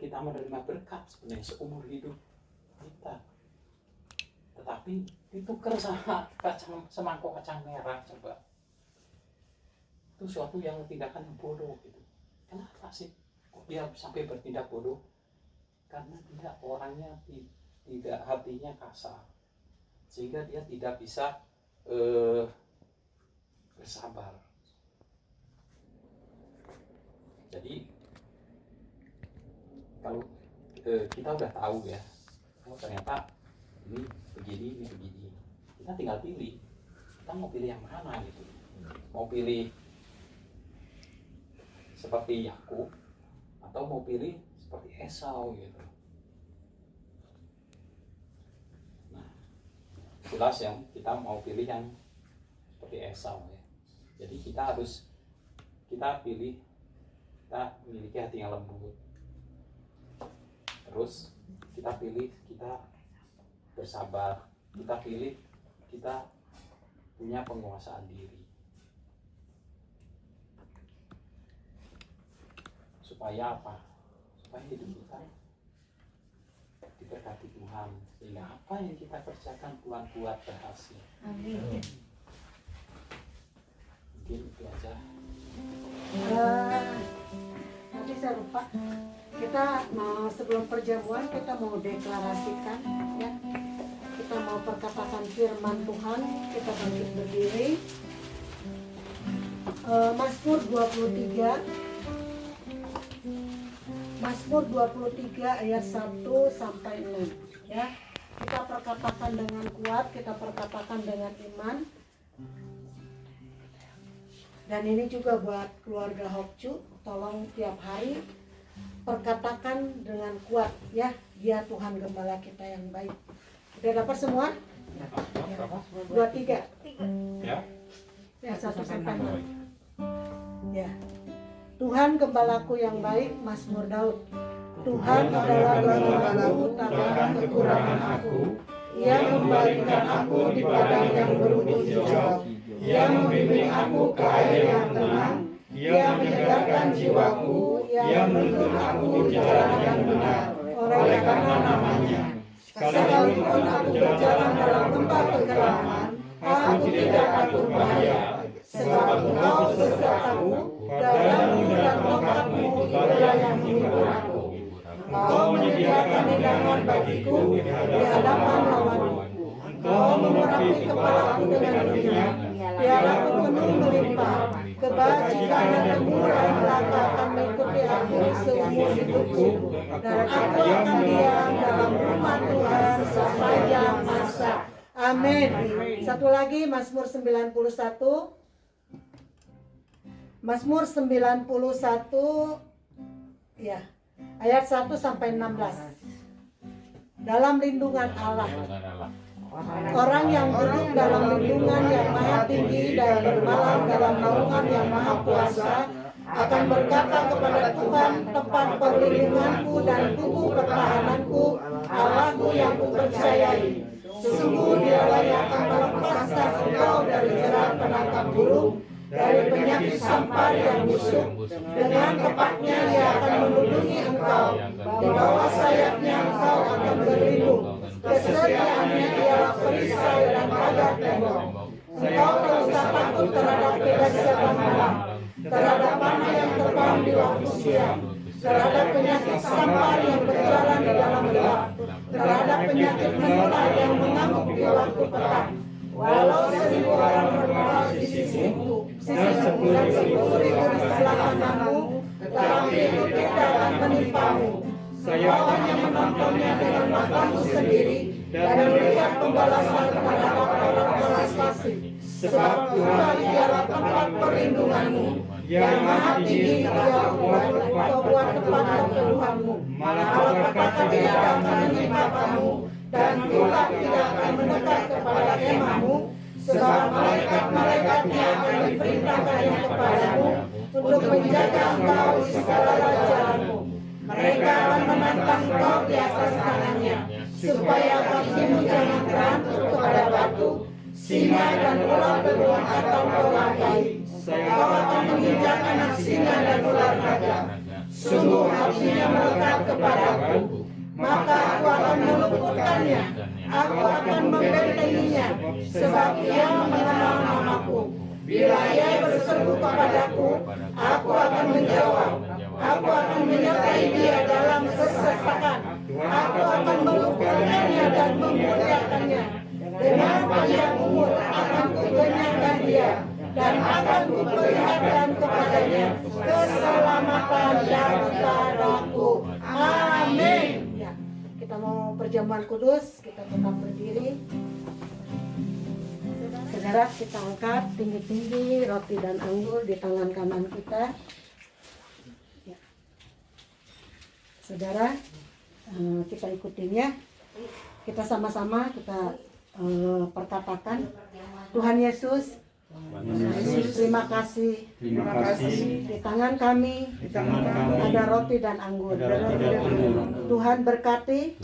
kita menerima berkat sebenarnya seumur hidup kita. Tetapi ditukar sama semangkok kacang merah, coba. Itu suatu yang tindakan yang bodoh gitu. Kenapa sih kok dia sampai bertindak bodoh? Karena dia orangnya tidak, hatinya kasar, sehingga dia tidak bisa bersabar. Jadi kalau kita udah tahu ya, oh ternyata ini begini, kita tinggal pilih, kita mau pilih yang mana gitu. Mau pilih seperti Yakub atau mau pilih seperti Esau gitu. Nah, jelas yang kita mau pilih yang seperti Esau ya. Jadi kita pilih, kita memiliki hati yang lembut. Terus kita pilih, kita bersabar. Kita pilih, kita punya penguasaan diri. Supaya apa? Supaya hidup kita diberkati Tuhan, sehingga apa yang kita kerjakan Tuhan buat berhasil. Amin. Mungkin itu aja. Nanti saya lupa, kita mau sebelum perjamuan kita mau deklarasikan ya, kita kita mau perkatakan firman Tuhan. Kita bangkit berdiri. Mazmur 23. Mazmur 23 ayat 1 sampai 6 ya. Kita perkatakan dengan kuat, kita perkatakan dengan iman. Dan ini juga buat keluarga Hokcu, tolong tiap hari perkatakan dengan kuat ya. Dia Tuhan gembala kita yang baik. Udah dapat semua? 23. Ya. Ya, 1 sampai 6. Ya. Tuhan gembalaku yang baik, Mazmur Daud. Tuhan adalah gembalaku, takkan kekurangan aku. Ia membaringkan aku di padang yang berumput hijau. Ia membimbing aku ke air yang tenang. Ia menyegarkan jiwaku. Ia menuntun aku di jalan yang benar oleh karena namanya. Sekalipun aku berjalan dalam tempat kegelapan, aku tidak takut bahaya. Sebab Engkau besertaku, dadamu dan tongkatmu itulah yang menghibur aku. Engkau menyediakan hidangan bagiku di hadapan lawanku. Engkau mengurapi kepalaku dengan minyak, pialaku penuh melimpah. Kebajikan dan kemurahan belaka akan mengikuti aku seumur hidupku. Dan aku akan diam dalam rumah Tuhan sepanjang masa. Amin. Satu lagi Mazmur 91. Mazmur 91 ya, ayat 1 sampai 16. Dalam lindungan Allah. Orang yang duduk dalam lindungan yang maha tinggi dan bermalam dalam naungan yang maha kuasa akan berkata kepada Tuhan, tempat perlindunganku dan tubuh pertahananku, Allahku yang kupercayai. Sesungguh dialah yang akan melepaskan engkau dari jerat penangkap burung, dari penyakit sampar yang busuk. Dengan tepatnya ia akan melindungi engkau, di bawah sayapnya engkau akan berlindung. Kesetiaannya ialah perisai dan pagar tembok. Engkau tak usah takut terhadap kedahsyatan malam, terhadap panah yang terbang di waktu siang, terhadap penyakit sampar yang berjalan di dalam gelap, terhadap penyakit menular yang mengamuk di waktu petang. Walau 1000 orang berperang di sisimu, dan 10.000 di sebelah kananmu, tetapi itu tidak akan menimpamu. Kau hanya menontonnya dengan matamu sendiri dan melihat pembalasan terhadap orang belas kasih. Sebab Tuhan ialah tempat perlindunganmu, yang maha tinggi ialah buat tempat perteduhanmu. Malapetaka tidak akan menimpa kamu, dan ular tidak akan mendekat kepada kemahmu. Sebab malaikat-malaikatnya akan diperintahkannya kepadamu untuk menjaga engkau di segala jalanmu. Mereka akan menantang engkau di atas tangannya, supaya kakimu jangan terantuk kepada batu. Singa dan ular beruang akan kau langkai. Kau akan menginjak anak singa dan ular naga. Sungguh hatinya melekat kepadaku, maka aku akan meluputkannya. Aku akan membentenginya, sebab ia mengenal namaku. Bila ia berseru kepadaku, aku akan menjawab. Aku akan menyertai dia dalam kesesakan. Aku akan meluputkannya dan memuliakannya. Dengan panjang umur akan kukenyangkan dia, dan akan kuperlihatkan kepadanya keselamatan daripadaku. Amin. Ya, kita mau perjamuan kudus, kita tetap berdiri. Saudara, kita angkat tinggi-tinggi roti dan anggur di tangan kanan kita. Ya. Saudara, kita ikutin ya. Kita sama-sama kita perkatakan, Tuhan Yesus, terima kasih. Di tangan kami ada roti dan anggur. Tuhan berkati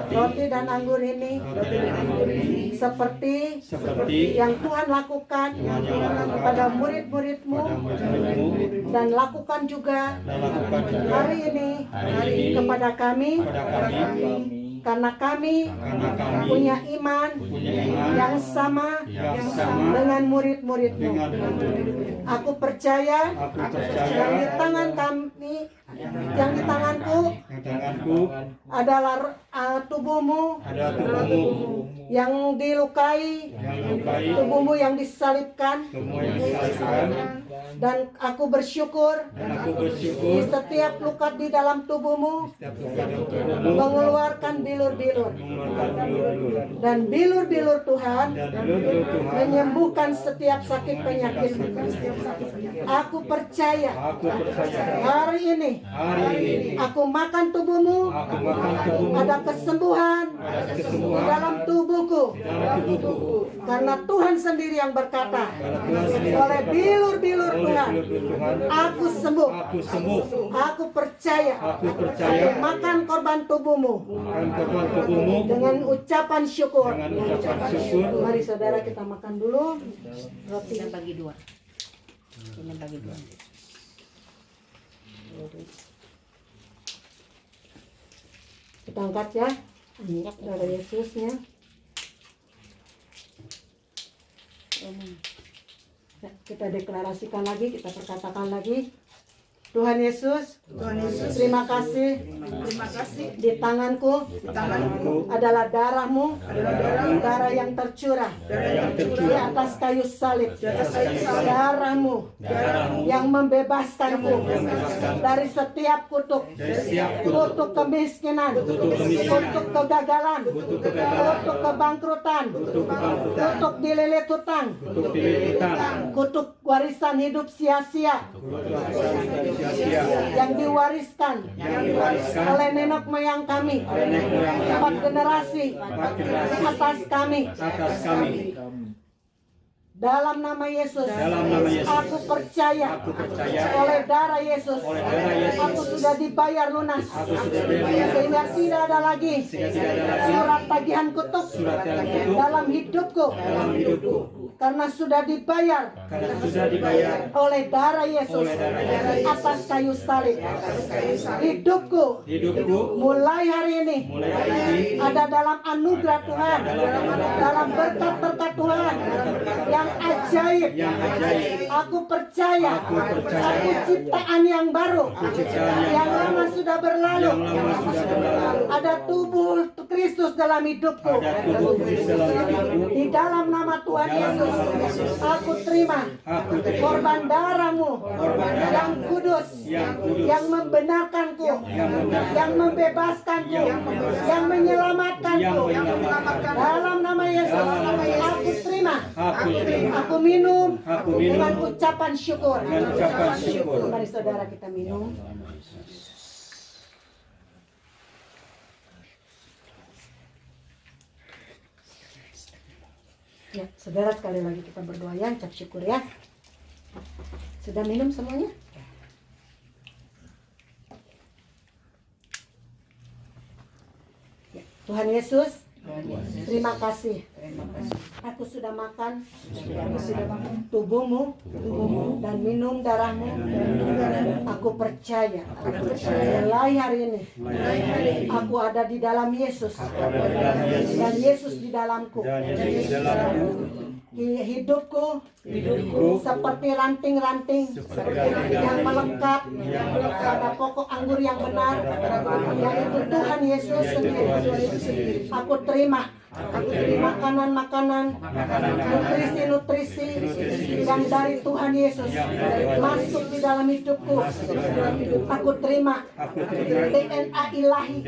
roti dan anggur ini seperti yang Tuhan lakukan kepada murid-murid-Mu, dan lakukan juga hari ini kepada kami. Karena kami punya iman yang sama dengan murid-murid-Mu. Aku percaya yang di tangan kami yang di tanganku yang tanganku adalah tubuhmu ada tubuhmu yang dilukai, yang lukai, tubuhmu yang disalibkan, semua yang disalibkan, dan aku bersyukur dan aku di bersyukur setiap luka di dalam tubuhmu setiap luka dalam tubuhmu mengeluarkan bilur-bilur, mengeluarkan bilur-bilur, dan bilur-bilur Tuhan dan bilur-bilur Tuhan menyembuhkan setiap sakit penyakit. Aku percaya aku percaya hari ini hari ini aku makan tubuhmu, aku makan tubuhmu, ada kesembuhan ada di kesembuhan dalam tubuhku, dalam tubuhku, karena Tuhan sendiri yang berkata, karena Tuhan sendiri oleh bilur-bilur oleh Tuhan bilur-bilur Tuhan aku sembuh. aku sembuh, Aku percaya aku percaya makan korban tubuhmu makan korban tubuhmu dengan ucapan syukur. dengan ucapan syukur. Mari saudara kita makan dulu roti. Kita bagi dua. Kita bagi dua. Kita angkat ya, darah Yesusnya. Ya, kita deklarasikan lagi, kita perkatakan lagi. Tuhan Yesus, terima kasih. Di tanganku adalah darahmu, darah yang tercurah di atas kayu salib. Darahmu yang membebaskanku dari setiap kutuk, kutuk kemiskinan, kutuk kegagalan, kutuk kebangkrutan, kutuk dililit hutang, kutuk warisan hidup sia-sia yang diwariskan oleh nenek moyang kami 4 generasi atas kami. Dalam nama Yesus, aku percaya oleh darah Yesus, aku sudah dibayar lunas, sehingga tidak ada lagi surat tagihan kutuk dalam hidupku, karena sudah dibayar oleh darah Yesus atas kayu salib. Hidupku mulai hari ini ada dalam anugerah Tuhan, dalam berkat-berkat Tuhan yang ajaib. Aku percaya aku ciptaan yang baru, yang lama sudah berlalu. Ada tubuh Kristus dalam hidupku. Di dalam nama Tuhan Yesus, aku terima korban darahmu yang kudus, yang membenarkanku, yang membebaskanku, yang menyelamatkanku. Dalam nama Yesus, aku terima. Aku minum dengan ucapan syukur. Mari saudara kita minum. Ya, saudara sekali lagi kita berdoa ya, ucap syukur ya. Sudah minum semuanya? Ya, Tuhan Yesus, terima kasih. Aku sudah makan tubuhmu dan minum darahmu. Aku percaya mulai hari ini aku ada di dalam Yesus dan Yesus di dalamku. Hidupku seperti ranting-ranting yang melekat pada pokok anggur yang benar, yaitu Tuhan Yesus sendiri. Aku terima makanan-makanan, nutrisi-nutrisi yang dari Tuhan Yesus masuk di dalam hidupku. Aku terima DNA ilahi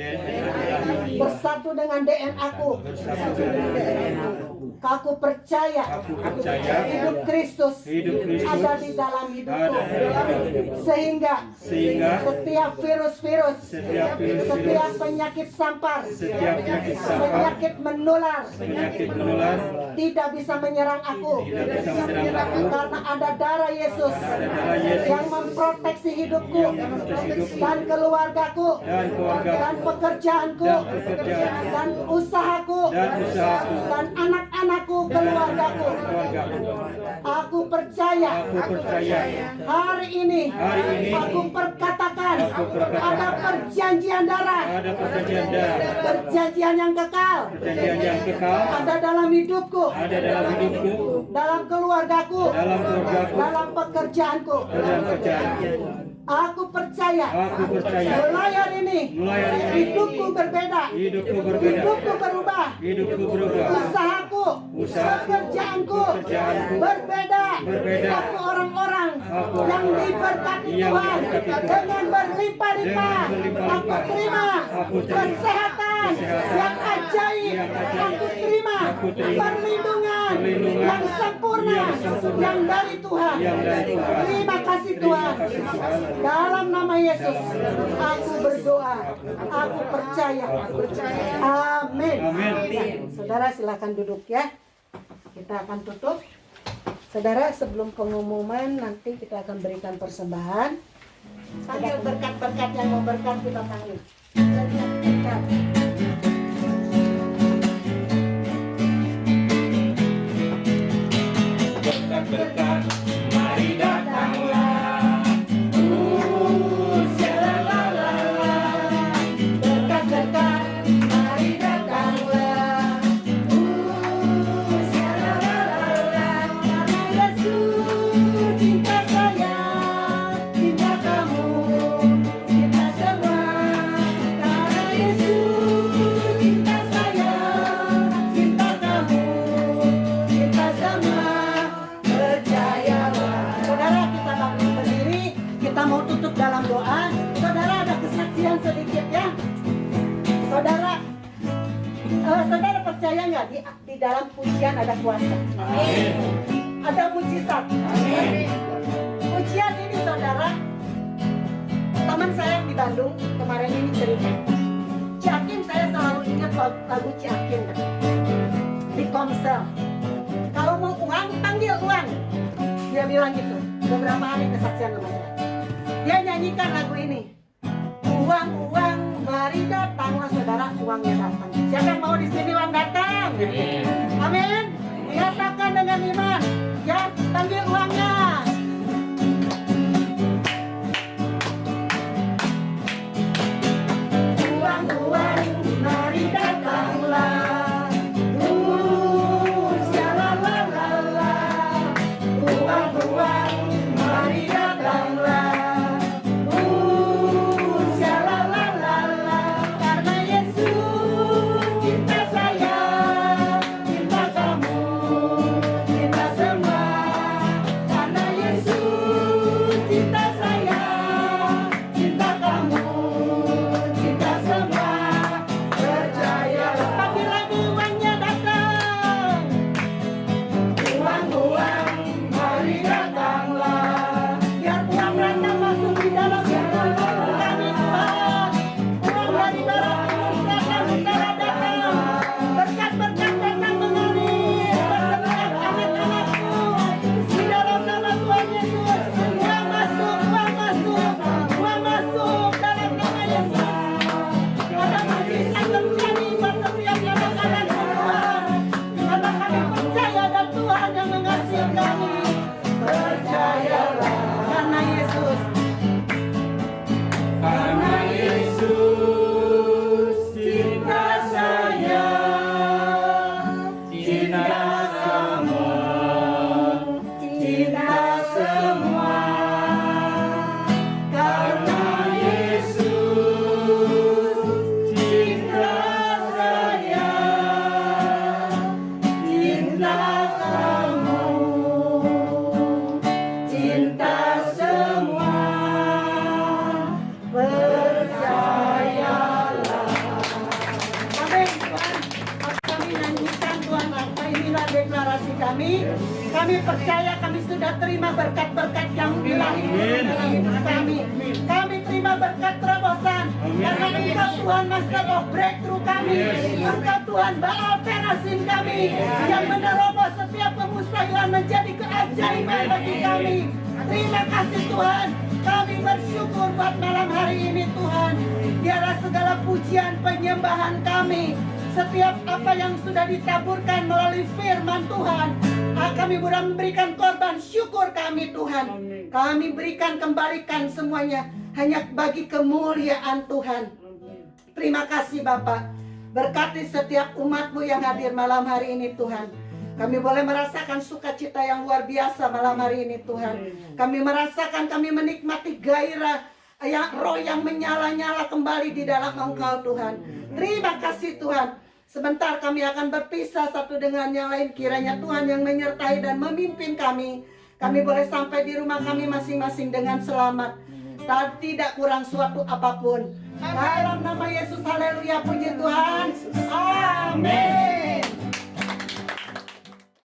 bersatu dengan DNA-ku. Aku percaya hidup Kristus ada di dalam hidupku, sehingga setiap virus-virus, setiap penyakit sampar, penyakit menular tidak bisa menyerang aku, karena ada darah Yesus yang memproteksi hidupku dan keluargaku dan pekerjaanku dan usahaku dan anak-anakku, keluargaku. Aku percaya hari ini aku perkatakan ada perjanjian darah, perjanjian yang kekal ada dalam hidupku, dalam keluargaku, dalam pekerjaanku. Aku percaya. Aku percaya. Mulai hari ini. Mulai hari ini. Hidupku berbeda. Hidupku berbeda. Hidupku berubah. Hidupku berubah. Usahaku. Usahaku. Pekerjaanku. Pekerjaanku. Berbeda. Berbeda. Aku orang-orang Aku yang orang-orang diberkati yang Tuhan diberkati Tuhan. dengan berlimpah-limpah. Dengan berlimpah-limpah. Aku terima. Aku terima. Kesehatan yang ajaib. Yang ajaib. Aku terima. Aku terima. Perlindungan Perlindungan yang sempurna. yang sempurna. Yang dari Tuhan. Yang dari Tuhan. Terima kasih Terima Tuhan. kasih Tuhan. Dalam nama Yesus, aku berdoa, aku percaya. Amin. Amin. Saudara silakan duduk ya. Kita akan tutup. Saudara, sebelum pengumuman nanti kita akan berikan persembahan. Panggil berkat-berkat yang mau berkat, kita panggil. Berkat-berkat. Berkat-berkat, mari datanglah. Berkat-berkat, mari datanglah. Karena Yesus cinta saya, cinta kamu, cinta semua. Karena Yesus cinta saya, cinta kamu, cinta semua. Percayalah. Saudara, kita bangun berdiri, kita mau tutup dalam doa. Saudara, ada kesaksian sedikit ya. Saudara, saudara percaya nggak di dalam pujian ada kuasa? Ada mujizat. Pujian ini saudara, teman saya yang di Bandung kemarin ini cerita. Ciakim, saya selalu ingat lagu Ciakim kan? Di Komsel. Kalau mau uang, panggil uang. Dia bilang gitu. Beberapa hari kesaksian sama saya. Dia nyanyikan lagu ini. Uang, uang, mari datanglah saudara, uangnya datang. Siapa yang mau di sini uang datang? Amin. Nyatakan dengan iman. Ya, panggil uangnya. Uang, uang, mari datanglah. Syalalala. Uang, uang, mari datanglah. Syalalala. Karena Yesus cinta saya, cinta kamu, cinta semua. Karena Yesus cinta saya, cinta kamu, cinta semua. Percayalah. Panggil lagi uangnya datang. Uang, uang, mari datanglah. Biar uang datang masuk di dalam hidup kami Tuhan. Uang dari barat, timur, selatan, utara datang. Berkat-berkat datang mengalir. Berkat anak-anakku. Di dalam nama Tuhan Yesus. Uang masuk, uang masuk. Uang masuk dalam nama Yesus. Ada mujizat terjadi buat setiap anak-anak Tuhan. Karena kami percaya ada Tuhan yang mengasihi kami. Percayalah karena Yesus. Karena Yesus cinta saya, cinta semua, cinta semua. Karena Yesus cinta saya, cinta kamu, cinta semua. Percayalah. Amin. Tuhan, kami nyanyikan Tuhan, apa inilah deklarasi kami. Kami percaya kami sudah terima berkat-berkat yang dilahirkan dalam hidup kami. Kami terima berkat terobosan. Karena Engkau Tuhan Master of Breakthrough kami. Engkau Tuhan Baal Perasim kami. Yang menerobos setiap kemustahilan menjadi keajaiban bagi kami. Terima kasih Tuhan. Kami bersyukur buat malam hari ini Tuhan. Biarlah segala pujian penyembahan kami, setiap apa yang sudah ditaburkan melalui firman Tuhan, kami sudah memberikan korban syukur kami Tuhan. Kami berikan, kembalikan semuanya hanya bagi kemuliaan Tuhan. Terima kasih Bapak. Berkati setiap umat-Mu yang hadir malam hari ini Tuhan. Kami boleh merasakan sukacita yang luar biasa malam hari ini Tuhan. Kami merasakan, kami menikmati gairah roh yang menyala-nyala kembali di dalam Engkau Tuhan. Terima kasih Tuhan. Sebentar kami akan berpisah satu dengan yang lain. Kiranya Tuhan yang menyertai dan memimpin kami. Kami boleh sampai di rumah kami masing-masing dengan selamat. Tidak kurang suatu apapun. Dalam nama Yesus, haleluya, puji Tuhan. Amin.